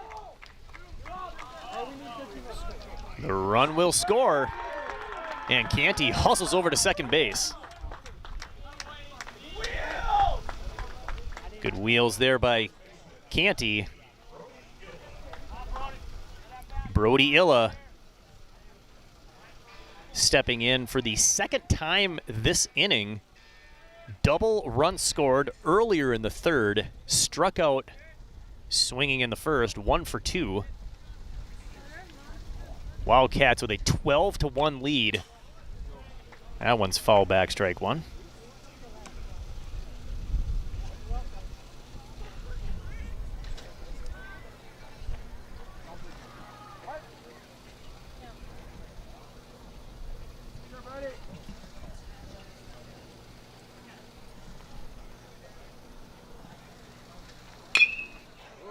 [SPEAKER 1] The run will score. And Canty hustles over to second base. Good wheels there by Canty. Brody Illa stepping in for the second time this inning. Double run scored earlier in the third. Struck out swinging in the first, 1 for 2. Wildcats with a 12-1 lead. That one's foul back, strike one.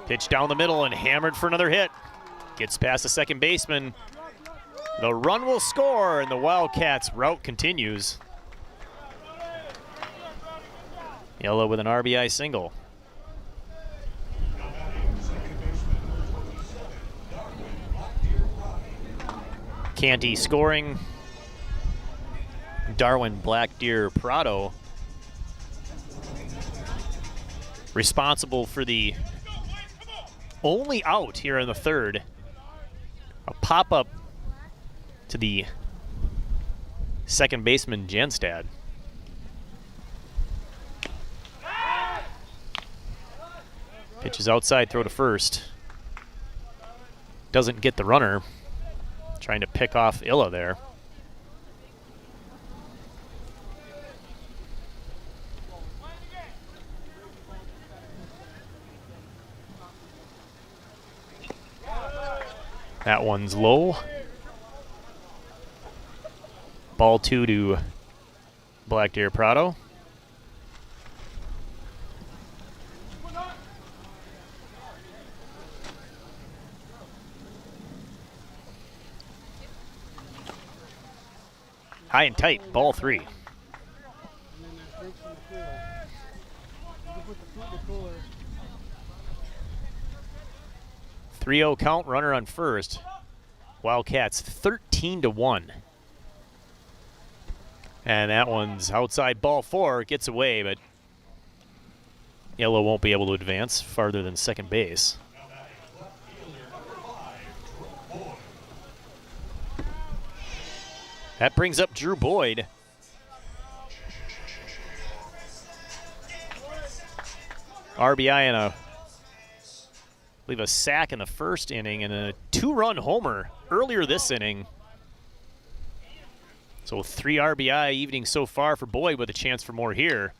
[SPEAKER 1] Pitch down the middle and hammered for another hit. Gets past the second baseman. The run will score, and the Wildcats' route continues. Yellow with an RBI single. Canty scoring. Darwin Black Deer Prado responsible for the only out here in the third. A pop-up to the second baseman, Genstad. Pitch is outside, throw to first. Doesn't get the runner. Trying to pick off Illa there. That one's low. Ball 2 to Black Deer Prado. High and tight, ball 3. 3-0 count, runner on first. Wildcats 13-1. And that one's outside, ball 4, gets away, but Yellow won't be able to advance farther than second base. That brings up Drew Boyd. RBI and I believe a sack in the first inning and a 2-run homer earlier this inning. So 3 RBI evening so far for Boyd with a chance for more here.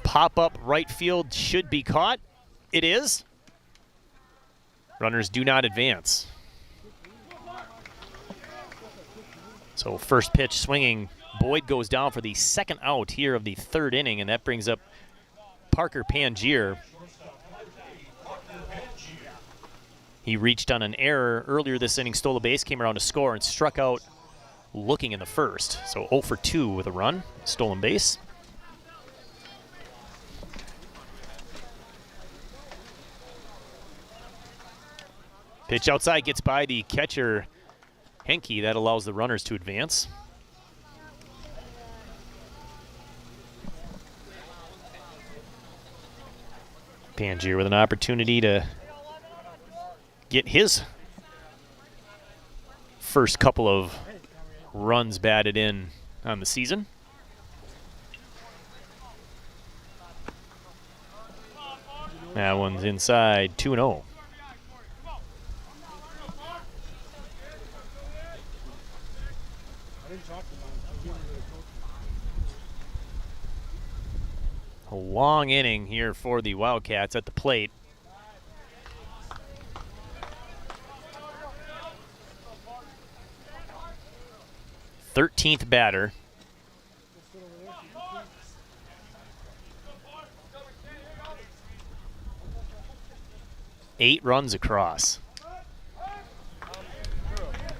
[SPEAKER 1] Pop-up right field should be caught. It is. Runners do not advance. So first pitch swinging. Boyd goes down for the second out here of the third inning, and that brings up Parker Pangier. He reached on an error earlier this inning, stole a base, came around to score, and struck out looking in the first. So 0 for 2 with a run, stolen base. Pitch outside gets by the catcher, Henke. That allows the runners to advance. Pangier with an opportunity to get his first couple of runs batted in on the season. That one's inside, 2-0. A long inning here for the Wildcats at the plate. Thirteenth batter. Eight runs across.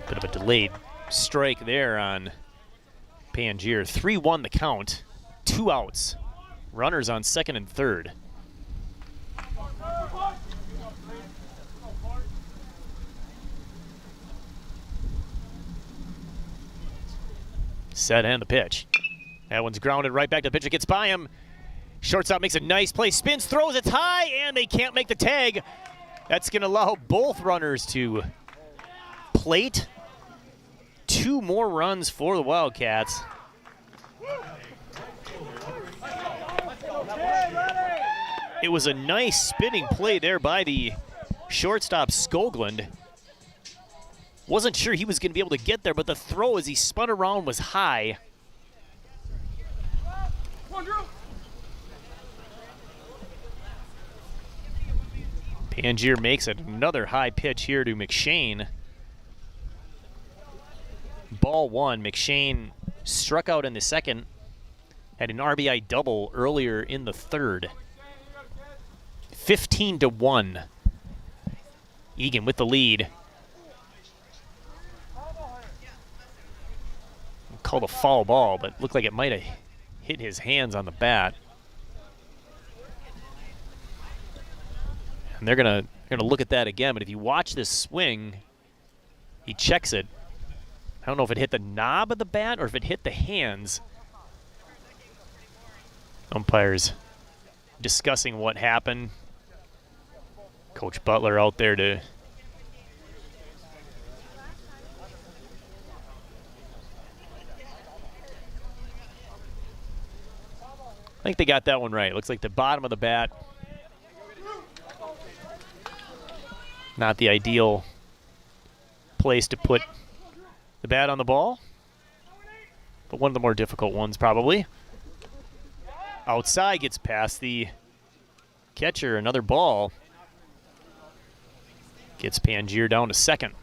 [SPEAKER 1] Bit of a delayed strike there on Pangier. 3-1 the count. 2 outs. Runners on second and third. Set and the pitch. That one's grounded right back to the pitcher. Gets by him. Shortstop makes a nice play. Spins, throws, it's high, and they can't make the tag. That's going to allow both runners to plate. 2 more runs for the Wildcats. It was a nice spinning play there by the shortstop, Skoglund. Wasn't sure he was going to be able to get there, but the throw as he spun around was high. Pangier makes another high pitch here to McShane. Ball 1. McShane struck out in the second, had an RBI double earlier in the third. 15-1. Eagan with the lead. Called a foul ball, but looked like it might have hit his hands on the bat. And they're gonna look at that again, but if you watch this swing, he checks it. I don't know if it hit the knob of the bat or if it hit the hands. Umpires discussing what happened. Coach Butler out there to I think they got that one right. Looks like the bottom of the bat. Not the ideal place to put the bat on the ball, but one of the more difficult ones probably. Outside, gets past the catcher, another ball. Gets Pangier down to second.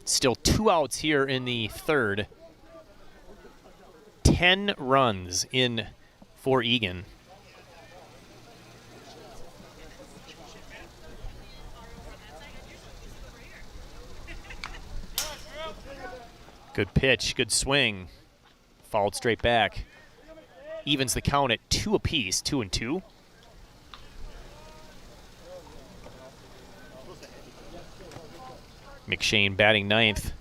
[SPEAKER 1] Still 2 outs here in the third. 10 runs in for Eagan. Good pitch, good swing. Fouled straight back. Evens the count at 2 apiece, 2-2. McShane batting ninth.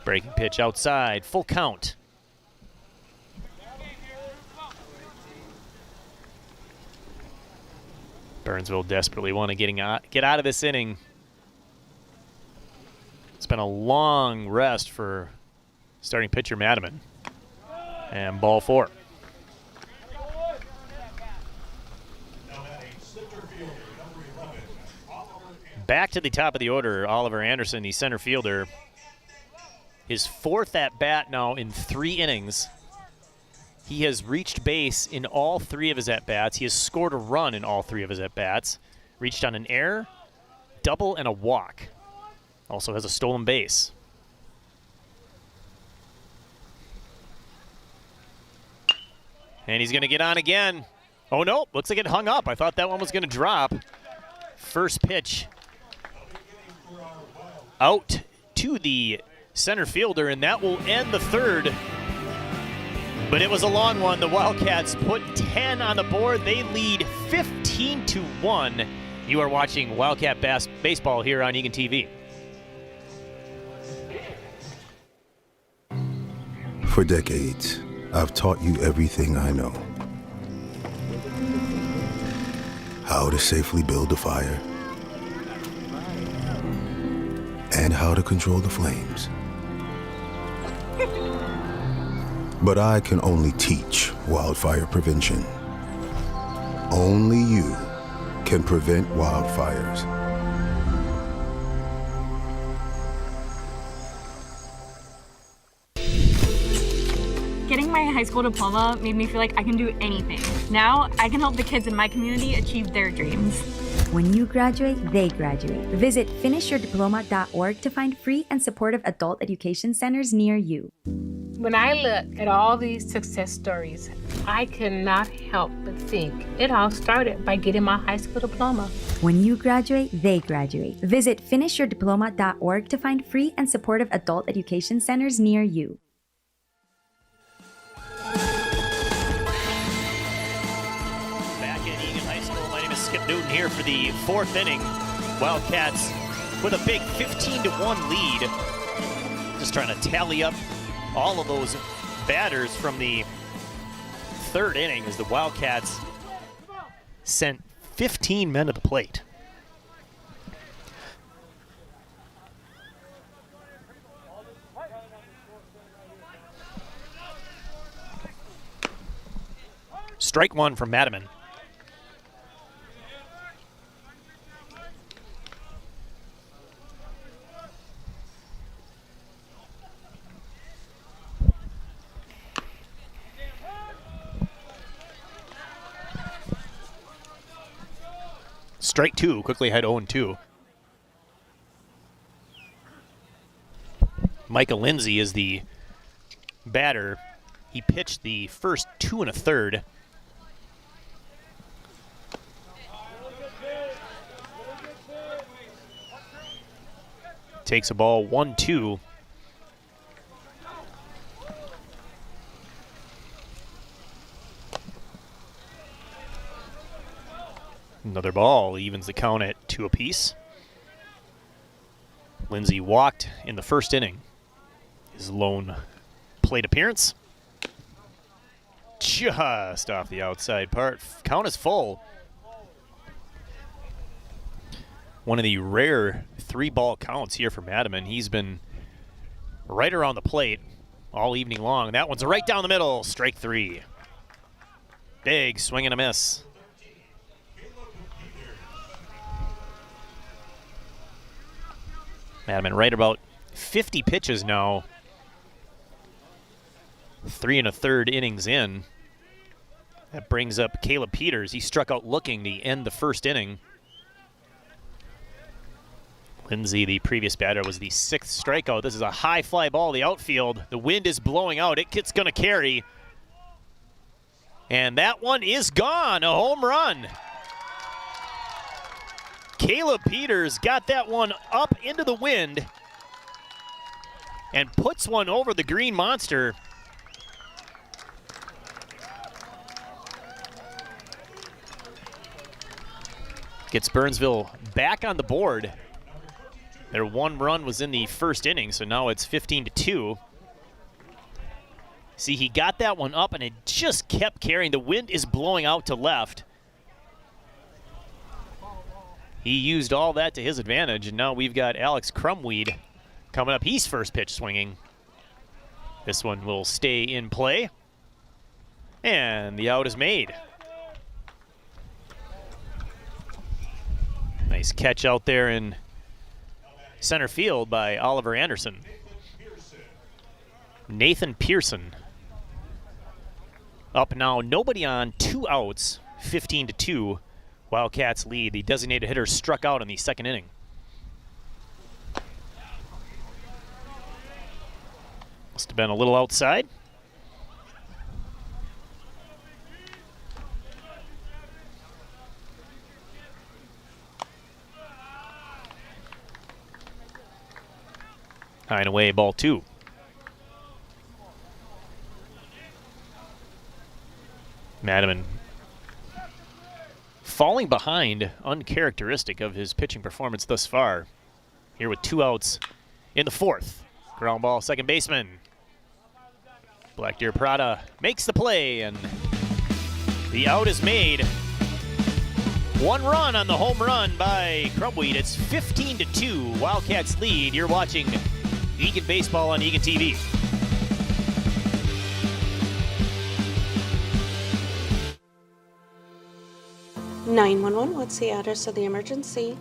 [SPEAKER 1] Breaking pitch outside, full count. Burnsville desperately want to get out of this inning. It's been a long rest for starting pitcher Madiman. And ball 4. Back to the top of the order, Oliver Anderson, the center fielder. His 4th at-bat now in 3 innings. He has reached base in all 3 of his at-bats. He has scored a run in all 3 of his at-bats. Reached on an error, double, and a walk. Also has a stolen base. And he's going to get on again. Oh, no, looks like it hung up. I thought that one was going to drop. First pitch out to the center fielder, and that will end the third. But it was a long one. The Wildcats put 10 on the board. They lead 15-1. You are watching Wildcat Baseball here on Eagan TV.
[SPEAKER 19] For decades, I've taught you everything I know. How to safely build a fire, and how to control the flames. But I can only teach wildfire prevention. Only you can prevent wildfires.
[SPEAKER 5] Getting my high school diploma made me feel like I can do anything. Now I can help the kids in my community achieve their dreams.
[SPEAKER 6] When you graduate, they graduate. Visit finishyourdiploma.org to find free and supportive adult education centers near you.
[SPEAKER 7] When I look at all these success stories, I cannot help but think it all started by getting my high school diploma.
[SPEAKER 6] When you graduate, they graduate. Visit finishyourdiploma.org to find free and supportive adult education centers near you.
[SPEAKER 1] Back at Eagan High School, my name is Skip Newton here for the fourth inning. Wildcats with a big 15-1 lead. Just trying to tally up all of those batters from the third inning as the Wildcats sent 15 men to the plate. Strike one from Madiman. Strike two, quickly had 0-2. Micah Lindsay is the batter. He pitched the first 2 1/3. Takes a ball 1-2. Another ball evens the count at 2 apiece. Lindsay walked in the first inning. His lone plate appearance. Just off the outside part. Count is full. One of the rare 3-ball counts here for Madiman. He's been right around the plate all evening long. That one's right down the middle. Strike 3. Big swing and a miss. Madiman right about 50 pitches now. 3 1/3 innings in. That brings up Caleb Peters. He struck out looking to end the first inning. Lindsay, the previous batter, was the 6th strikeout. This is a high fly ball, the outfield. The wind is blowing out. It's going to carry. And that one is gone, a home run. Caleb Peters got that one up into the wind and puts one over the green monster. Gets Burnsville back on the board. Their 1 run was in the first inning, so now it's 15-2. See, he got that one up and it just kept carrying. The wind is blowing out to left. He used all that to his advantage, and now we've got Alex Crumweed coming up. He's first pitch swinging. This one will stay in play. And the out is made. Nice catch out there in center field by Oliver Anderson. Nathan Pearson up now, nobody on, 2 outs, 15-2. Wildcats lead. The designated hitter struck out in the second inning. Must have been a little outside. High and away, ball 2. Madiman falling behind, uncharacteristic of his pitching performance thus far. Here with 2 outs in the 4th. Ground ball, second baseman. Black Deer Prada makes the play, and the out is made. 1 run on the home run by Crumweed. It's 15-2. Wildcats lead. You're watching Eagan Baseball on Eagan TV.
[SPEAKER 3] (911) What's the address of the emergency?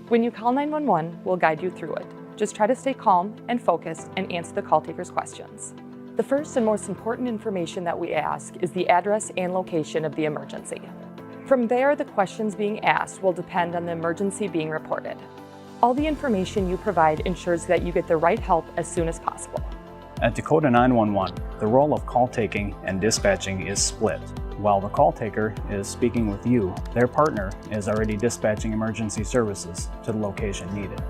[SPEAKER 12] When you call 911, we'll guide you through it. Just try to stay calm and focused and answer the call taker's questions. The first and most important information that we ask is the address and location of the emergency. From there, the questions being asked will depend on the emergency being reported. All the information you provide ensures that you get the right help as soon as possible.
[SPEAKER 13] At Dakota 911, the role of call taking and dispatching is split. While the call taker is speaking with you, their partner is already dispatching emergency services to the location needed.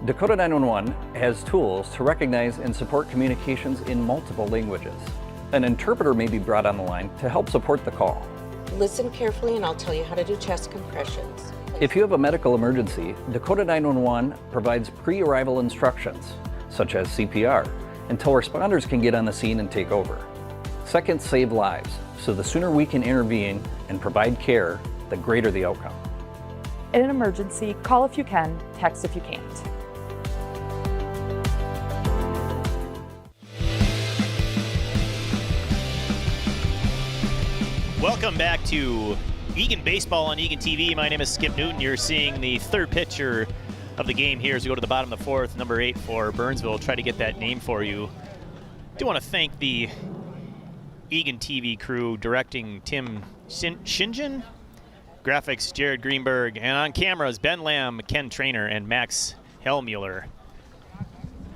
[SPEAKER 14] Dakota 911 has tools to recognize and support communications in multiple languages. An interpreter may be brought on the line to help support the call.
[SPEAKER 21] Listen carefully and I'll tell you how to do chest compressions.
[SPEAKER 14] If you have a medical emergency, Dakota 911 provides pre-arrival instructions, such as CPR, until responders can get on the scene and take over. Seconds save lives, so the sooner we can intervene and provide care, the greater the outcome.
[SPEAKER 12] In an emergency, call if you can, text if you can't.
[SPEAKER 1] Welcome back to Eagan Baseball on Eagan TV. My name is Skip Newton. You're seeing the third pitcher of the game here as we go to the bottom of the fourth, number 8 for Burnsville. Try to get that name for you. Do want to thank the Eagan TV crew, directing Tim Shingen, graphics Jared Greenberg, and on cameras Ben Lamb, Ken Trainer, and Max Hellmuller.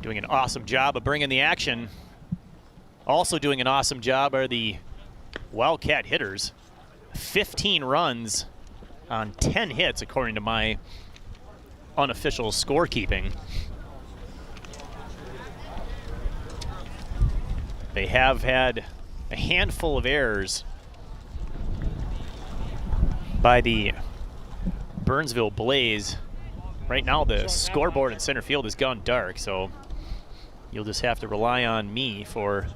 [SPEAKER 1] Doing an awesome job of bringing the action. Also doing an awesome job are the Wildcat hitters. 15 runs on 10 hits according to my unofficial scorekeeping. They have had a handful of errors by the Burnsville Blaze. Right now the scoreboard in center field has gone dark, so you'll just have to rely on me for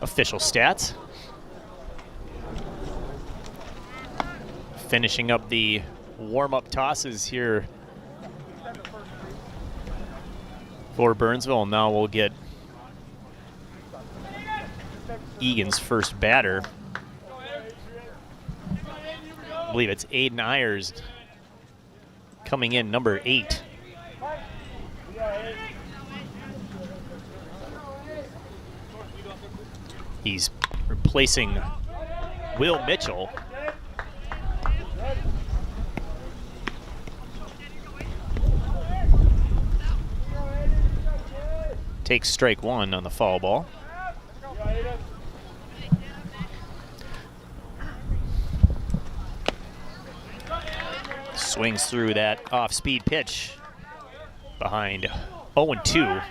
[SPEAKER 1] official stats. Finishing up the warm-up tosses here for Burnsville. Now we'll get Eagan's first batter. I believe it's Aiden Ayers coming in, number 8. He's replacing Will Mitchell. Takes strike 1 on the foul ball. Swings through that off-speed pitch behind 0-2.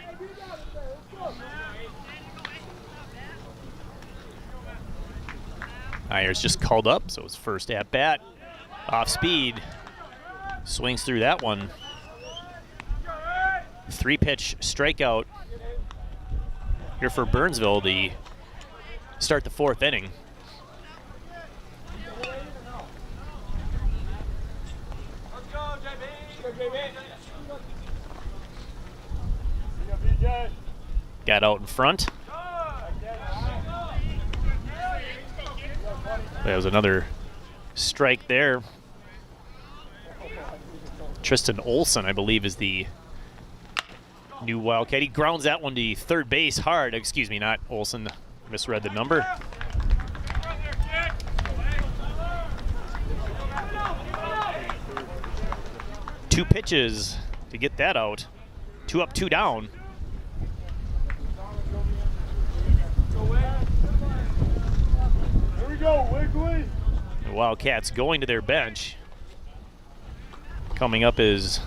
[SPEAKER 1] Ayers just called up, so his first at-bat. Off-speed, swings through that one. 3-pitch strikeout here for Burnsville to start the 4th inning. Got out in front. There was another strike there. Tristan Olson, I believe, is the new Wildcat. He grounds that one to third base hard. Excuse me, not Olson. Misread the number. Two pitches to get that out. 2 up, 2 down.
[SPEAKER 2] Here we go, Wiggly.
[SPEAKER 1] The Wildcats going to their bench. Coming up is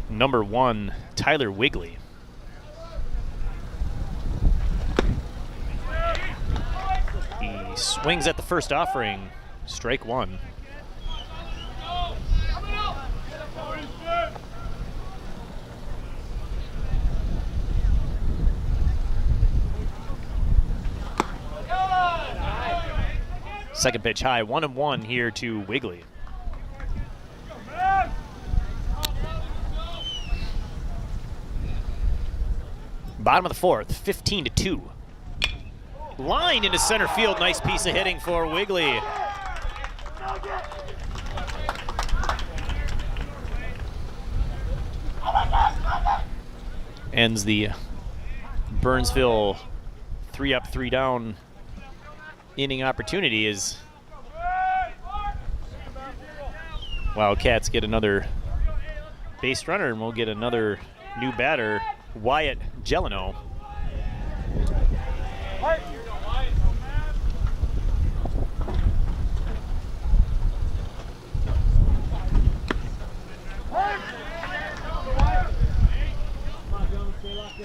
[SPEAKER 1] number 1, Tyler Wigley. He swings at the first offering, strike 1. Second pitch high, 1-1 here to Wigley. Bottom of the 4th, 15-2. Lined into center field, nice piece of hitting for Wigley. Ends the Burnsville 3 up, 3 down inning opportunity as Wildcats get another base runner, and we'll get another new batter Wyatt Gelano.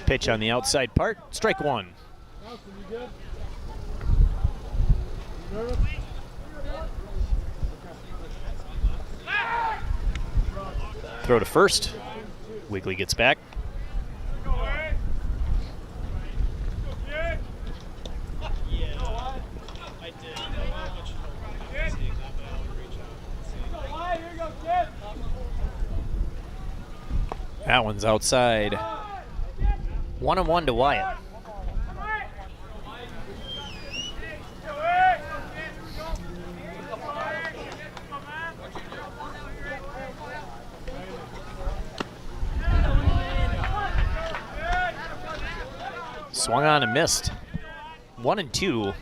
[SPEAKER 1] Pitch on the outside part, strike one. Throw to first. Wigley gets back. That one's outside. 1-1 to Wyatt. Swung on and missed. 1-2.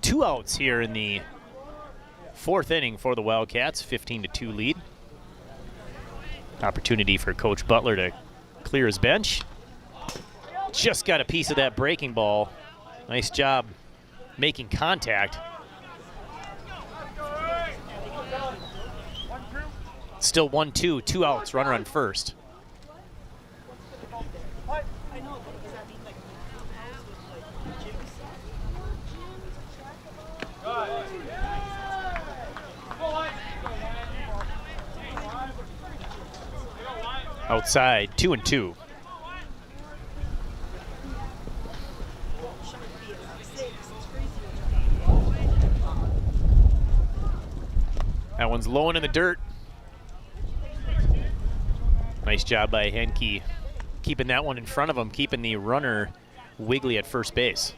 [SPEAKER 1] 2 outs here in the 4th inning for the Wildcats. 15-2 lead. Opportunity for Coach Butler to clear his bench. Just got a piece of that breaking ball. Nice job making contact. Still 1-2, 2 outs, runner on first. Outside, 2-2. That one's low and in the dirt. Nice job by Henke, keeping that one in front of him, keeping the runner Wigley at first base.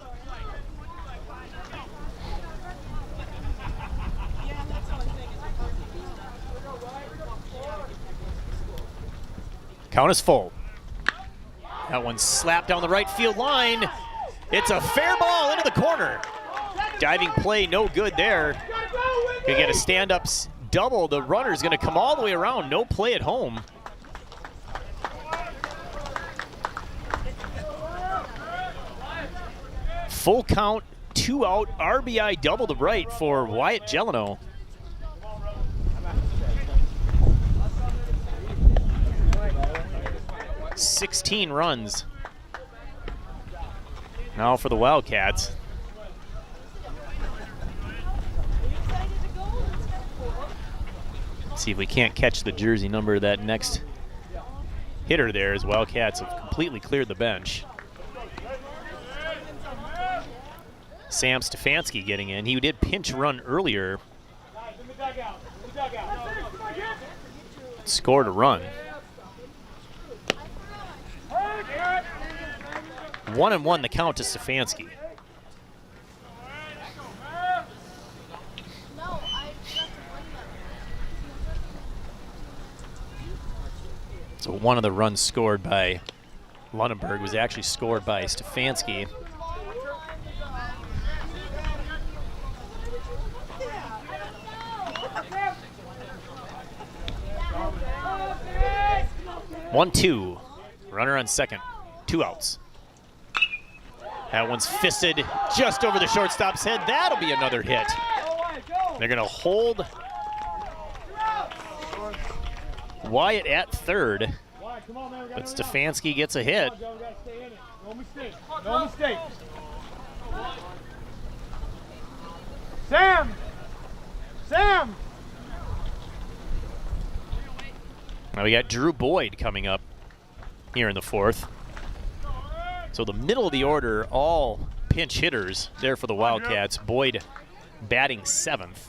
[SPEAKER 1] Count is full. That one slapped down the right field line. It's a fair ball into the corner. Diving play, no good there. Gonna get a stand-up double. The runner's gonna come all the way around. No play at home. Full count, 2 out, RBI double to right for Wyatt Gelano. $16 runs. Now for the Wildcats. Let's see if we can't catch the jersey number of that next hitter there, as Wildcats have completely cleared the bench. Sam Stefanski getting in. He did pinch run earlier. Scored a run. 1-1 the count to Stefanski. So one of the runs scored by Lunenburg was actually scored by Stefanski. One, 2. Runner on second. 2 outs. That one's fisted just over the shortstop's head. That'll be another hit. They're going to hold Wyatt at third, but Stefanski gets a hit.
[SPEAKER 2] No mistake. No mistake. Sam! Sam!
[SPEAKER 1] Now we got Drew Boyd coming up here in the 4th. So the middle of the order, all pinch hitters there for the Wildcats. Boyd batting 7th.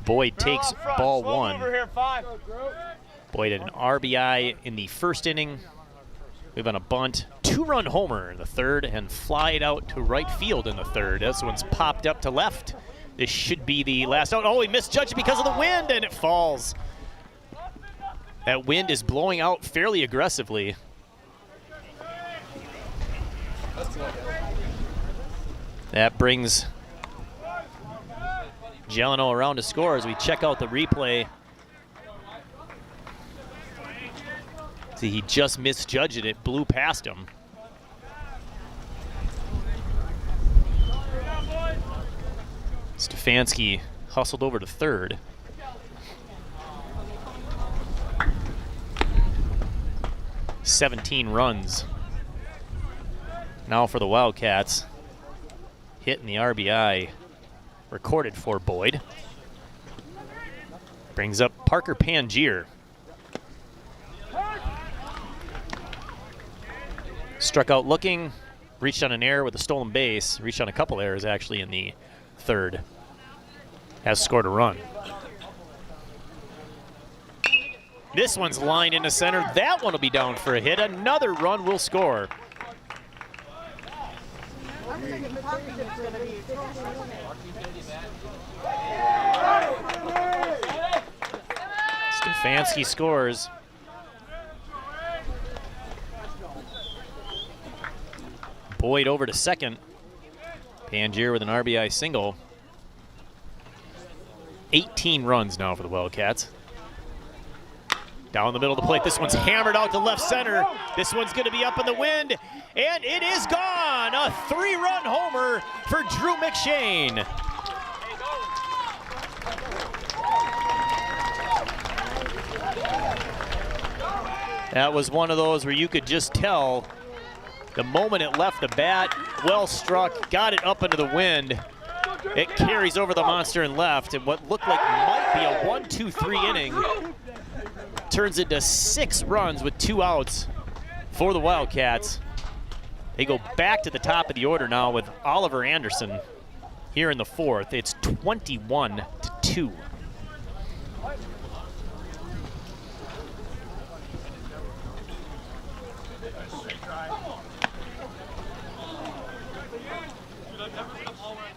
[SPEAKER 1] Boyd takes ball 1. Boyd had an RBI in the 1st inning. We've on a bunt, 2-run homer in the 3rd, and flied out to right field in the 3rd. This one's popped up to left. This should be the last out. Oh, he misjudged because of the wind, and it falls. That wind is blowing out fairly aggressively. That brings Gelano around to score as we check out the replay See, he just misjudged it. It blew past him. Stefanski hustled over to third. "17 runs now for the Wildcats. Hit in the RBI recorded for Boyd. Brings up Parker Pangier. Struck out looking, reached on an error with a stolen base, reached on a couple errors actually in the third. Has scored a run. This one's lined into center. That one will be down for a hit. Another run will score. Stefanski scores. Boyd over to second. Pangier with an RBI single. 18 runs now for the Wildcats. Down the middle of the plate. This one's hammered out to left center. This one's going to be up in the wind, and it is gone. A 3-run homer for Drew McShane. That was one of those where you could just tell the moment it left the bat, well struck, got it up into the wind. It carries over the monster and left, and what looked like might be a 1-2-3 inning turns into 6 runs with 2 outs for the Wildcats. They go back to the top of the order now with Oliver Anderson here in the 4th. It's 21-2.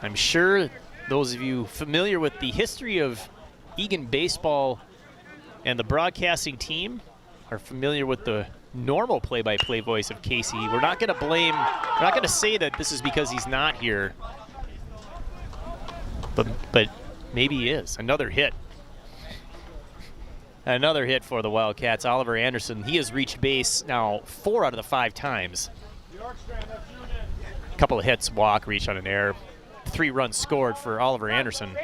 [SPEAKER 1] I'm sure those of you familiar with the history of Eagan baseball and the broadcasting team are familiar with the normal play-by-play voice of Casey. We're not going to say that this is because he's not here, but maybe he is. Another hit for the Wildcats. Oliver Anderson, he has reached base now 4 out of the 5 times. A couple of hits, walk, reach on an error. 3 runs scored for Oliver Anderson.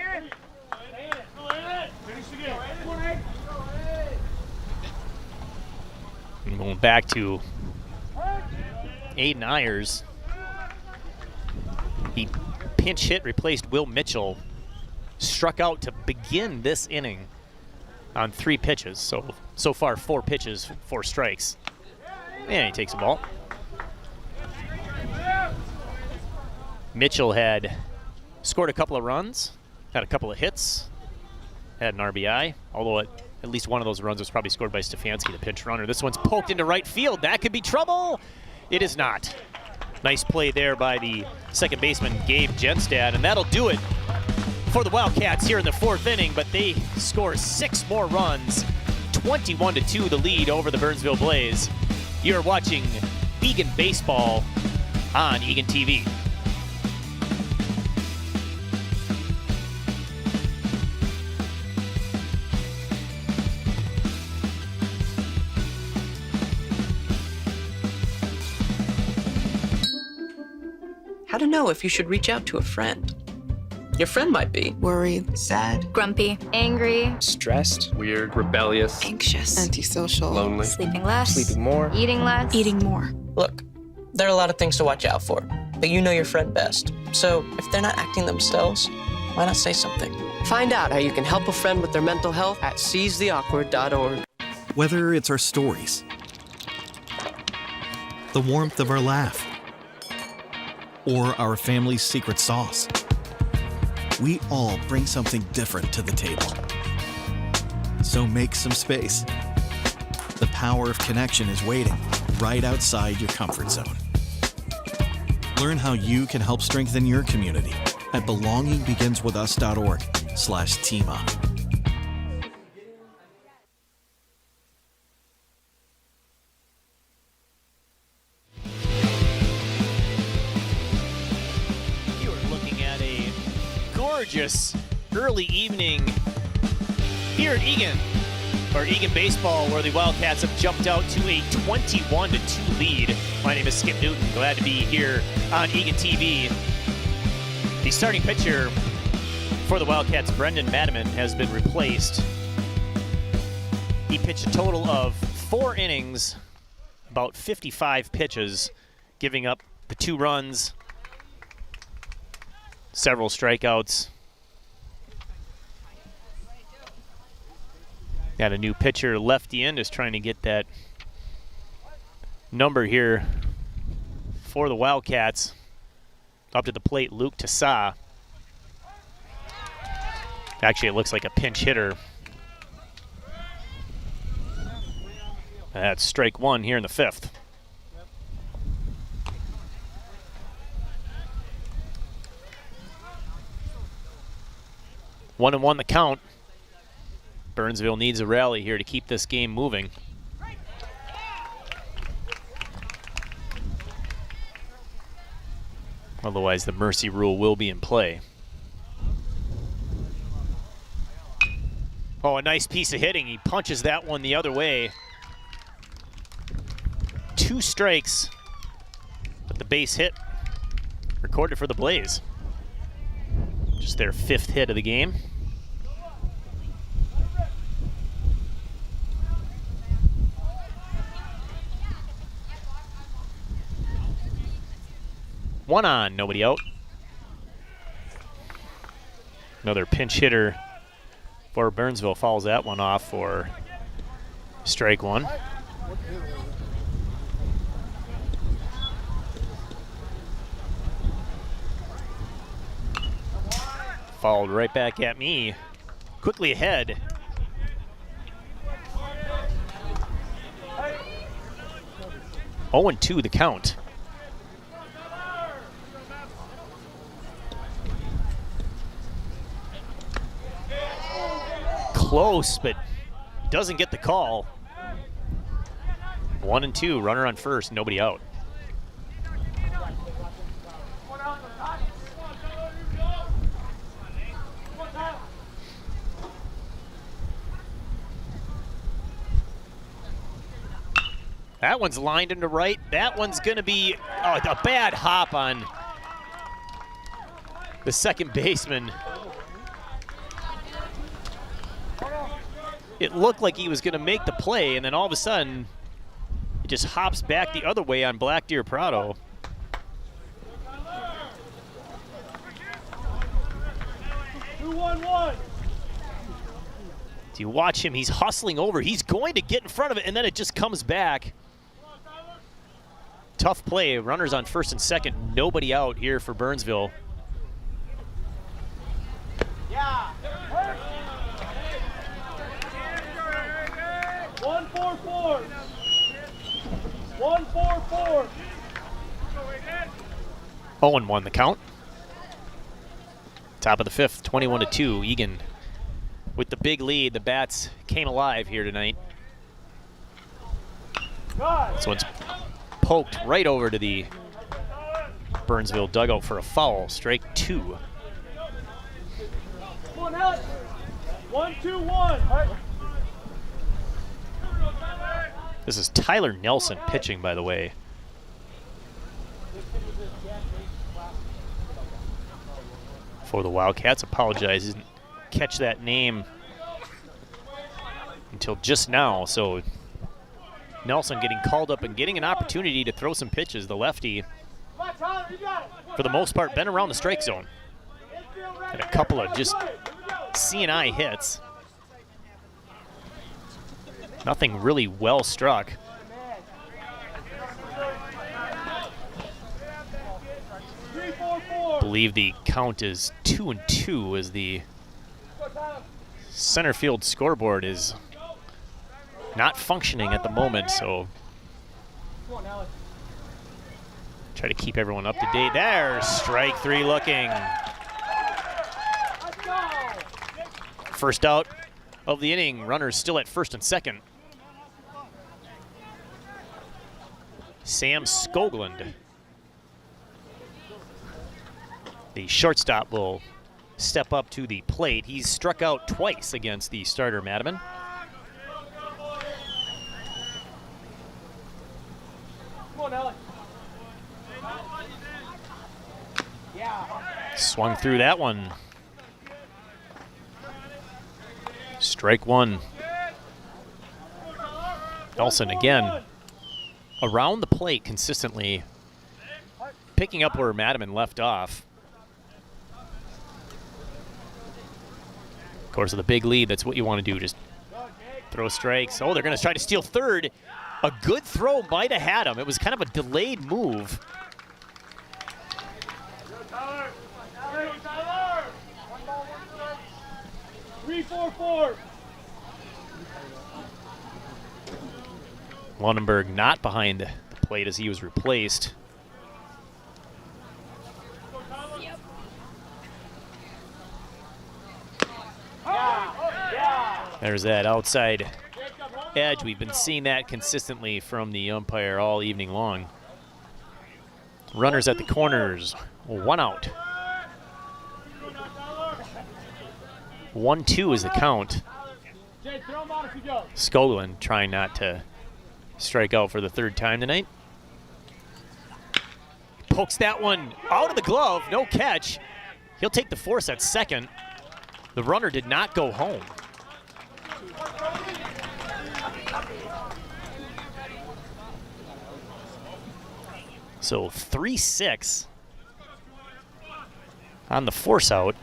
[SPEAKER 1] And going back to Aiden Ayers. He pinch hit, replaced Will Mitchell. Struck out to begin this inning on 3 pitches. So far 4 pitches, 4 strikes. And he takes the ball. Mitchell had scored a couple of runs, had a couple of hits, had an RBI, although at least one of those runs was probably scored by Stefanski, the pinch runner. This one's poked into right field. That could be trouble. It is not. Nice play there by the second baseman, Gabe Genstad, and that'll do it for the Wildcats here in the 4th inning, but they score 6 more runs. 21-2 the lead over the Burnsville Blaze. You're watching Eagan Baseball on Eagan TV.
[SPEAKER 17] How to know if you should reach out to a friend. Your friend might be worried, sad,
[SPEAKER 5] Grumpy, angry,
[SPEAKER 11] Stressed, weird, rebellious,
[SPEAKER 5] anxious,
[SPEAKER 21] antisocial,
[SPEAKER 11] lonely,
[SPEAKER 5] sleeping less,
[SPEAKER 11] sleeping more,
[SPEAKER 5] eating less, eating more.
[SPEAKER 17] Look, there are a lot of things to watch out for, but you know your friend best. So if they're not acting themselves, why not say something? Find out how you can help a friend with their mental health at seizetheawkward.org.
[SPEAKER 4] Whether it's our stories, the warmth of our laugh, or our family's secret sauce, we all bring something different to the table. So make some space. The power of connection is waiting right outside your comfort zone. Learn how you can help strengthen your community at belongingbeginswithus.org/teamup.
[SPEAKER 1] Gorgeous early evening here at Eagan or Eagan baseball, where the Wildcats have jumped out to a 21-2 lead. My name is Skip Newton. Glad to be here on Eagan TV. The starting pitcher for the Wildcats, Brendan Madiman, has been replaced. He pitched a total of 4 innings, about 55 pitches, giving up the 2 runs, several strikeouts. Got a new pitcher, lefty in, just trying to get that number here for the Wildcats. Up to the plate, Luke Tassah. Actually, it looks like a pinch hitter. That's strike 1 here in the 5th. One and one the count. Burnsville needs a rally here to keep this game moving. Otherwise, the mercy rule will be in play. Oh, a nice piece of hitting. He punches that one the other way. 2 strikes, but the base hit recorded for the Blaze. Just their 5th hit of the game. One on, nobody out. Another pinch hitter for Burnsville fouls that one off for strike 1. Fouled right back at me. Quickly ahead. Oh, 0-2 the count. Close, but doesn't get the call. 1-2, runner on first, nobody out. That one's lined into right. That one's going to be a bad hop on the second baseman. It looked like he was going to make the play, and then all of a sudden, it just hops back the other way on Black Deer Prado. Do you watch him? He's hustling over. He's going to get in front of it, and then it just comes back. Tough play. Runners on first and second. Nobody out here for Burnsville.
[SPEAKER 2] Yeah. 1-4-4. 1-4-4.
[SPEAKER 1] 0-1 the count. Top of the 5th, 21-2. Eagan with the big lead. The Bats came alive here tonight. This one's poked right over to the Burnsville dugout for a foul. Strike 2.
[SPEAKER 2] Come on, Alex. 1-2-1.
[SPEAKER 1] This is Tyler Nelson pitching, by the way. For the Wildcats, apologize, didn't catch that name until just now. So Nelson getting called up and getting an opportunity to throw some pitches. The lefty, for the most part, been around the strike zone. And a couple of just C&I hits. Nothing really well struck. I believe the count is 2-2 as the center field scoreboard is not functioning at the moment, so try to keep everyone up to date. There's strike 3 looking. First out of the inning. Runners still at first and second. Sam Skoglund, the shortstop, will step up to the plate. He's struck out twice against the starter, Madiman.
[SPEAKER 2] Come on, Alex. Yeah.
[SPEAKER 1] Swung through that one. Strike one. Nelson again around the plate consistently, picking up where Madiman left off. Of course, with a big lead, that's what you want to do, just throw strikes. Oh, they're going to try to steal third. A good throw might have had him. It was kind of a delayed move.
[SPEAKER 2] Tyler. 3-4-4.
[SPEAKER 1] Lunenburg not behind the plate as he was replaced. There's that outside edge. We've been seeing that consistently from the umpire all evening long. Runners at the corners, 1 out. 1-2 is the count. Skoglund trying not to strike out for the third time tonight. Pokes that one out of the glove, no catch. He'll take the force at second. The runner did not go home. So 3-6 on the force out.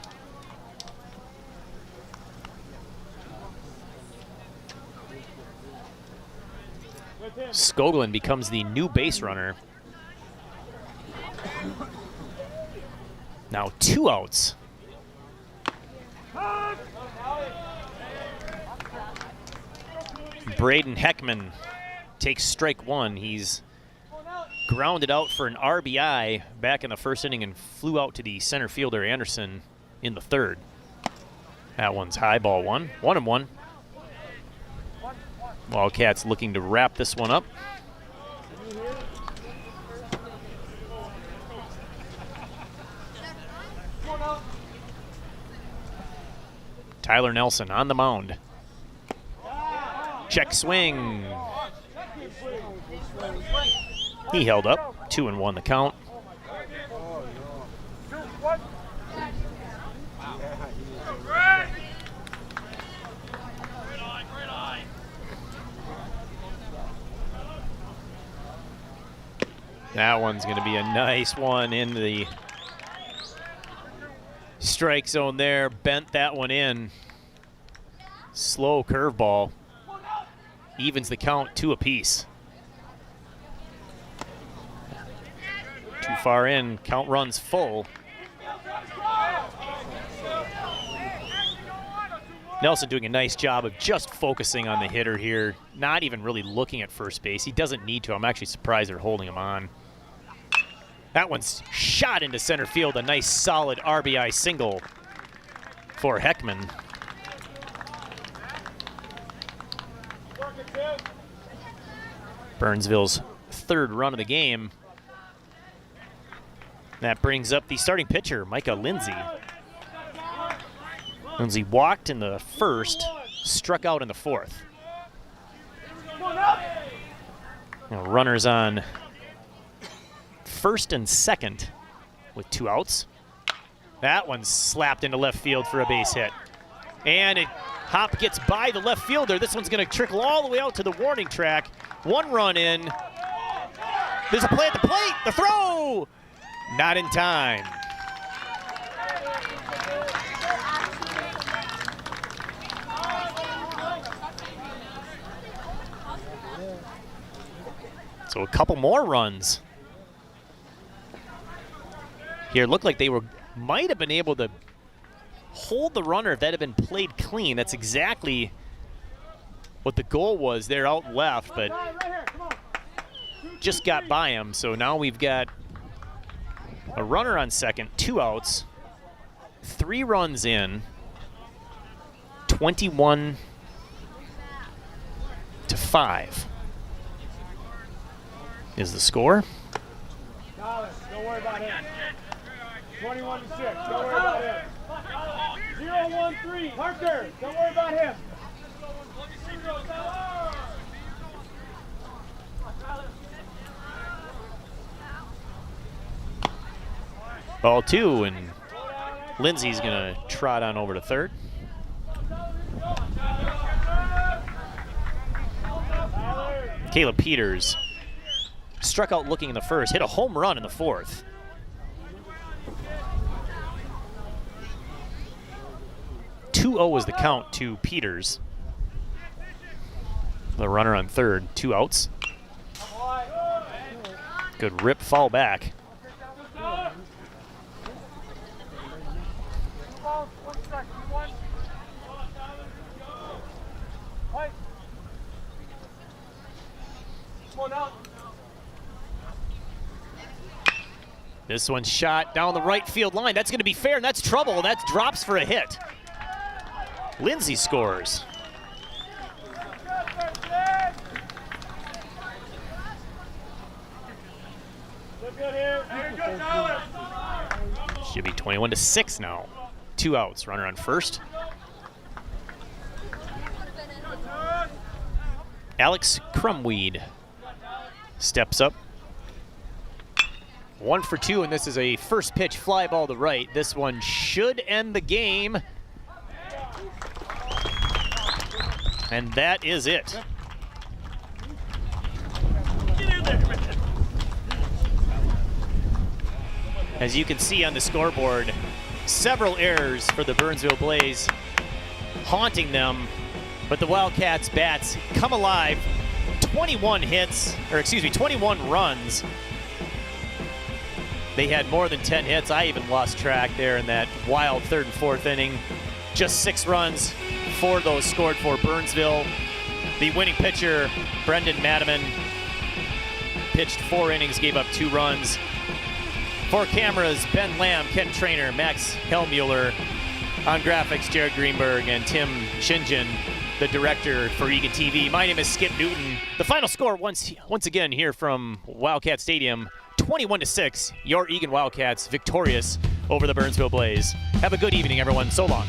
[SPEAKER 1] Skoglund becomes the new base runner. Now 2 outs. Braden Heckman takes strike one. He's grounded out for an RBI back in the first inning and flew out to the center fielder Anderson in the third. That one's high, ball one. 1-1. Wildcats looking to wrap this one up. Tyler Nelson on the mound. Check swing. He held up. 2-1 the count. That one's going to be a nice one in the strike zone there. Bent that one in. Slow curveball. Evens the count 2 apiece. Too far in, count runs full. Nelson doing a nice job of just focusing on the hitter here, not even really looking at first base. He doesn't need to. I'm actually surprised they're holding him on. That one's shot into center field, a nice solid RBI single for Heckman. Burnsville's third run of the game. That brings up the starting pitcher, Micah Lindsay. Lindsay walked in the first, struck out in the fourth. Now runners on first and second with 2 outs. That one's slapped into left field for a base hit. And Hop gets by the left fielder. This one's going to trickle all the way out to the warning track. 1 run in. There's a play at the plate. The throw! Not in time. So a couple more runs. Here, it looked like they might have been able to hold the runner if that had been played clean. That's exactly what the goal was there out left, but just got by him. So now we've got a runner on second, 2 outs, 3 runs in, 21-5. Is the score.
[SPEAKER 2] Don't worry about him. 21-6. Don't worry about him. 0-1-3. Parker. Don't worry about him.
[SPEAKER 1] Ball 2, and Lindsay's going to trot on over to third. Caleb Peters struck out looking in the first, hit a home run in the fourth. "2-0 is the count to Peters. The runner on third, 2 outs. Good rip foul back. This one's shot down the right field line. That's going to be fair, and that's trouble. That drops for a hit. Lindsay scores. Should be 21-6 now. 2 outs. Runner on first. Alex Crumweed steps up. 1 for 2, and this is a first pitch fly ball to right. This one should end the game. And that is it. As you can see on the scoreboard, several errors for the Burnsville Blaze haunting them, but the Wildcats bats come alive. 21 runs. They had more than 10 hits. I even lost track there in that wild third and fourth inning. Just 6 runs, 4 of those scored for Burnsville. The winning pitcher, Brendan Madiman, pitched 4 innings, gave up 2 runs. For cameras, Ben Lamb, Ken Trainer, Max Hellmuller. On graphics, Jared Greenberg and Tim Shingen, the director for Eagan TV. My name is Skip Newton. The final score once again here from Wildcat Stadium, 21-6. Your Eagan Wildcats victorious over the Burnsville Blaze. Have a good evening, everyone. So long.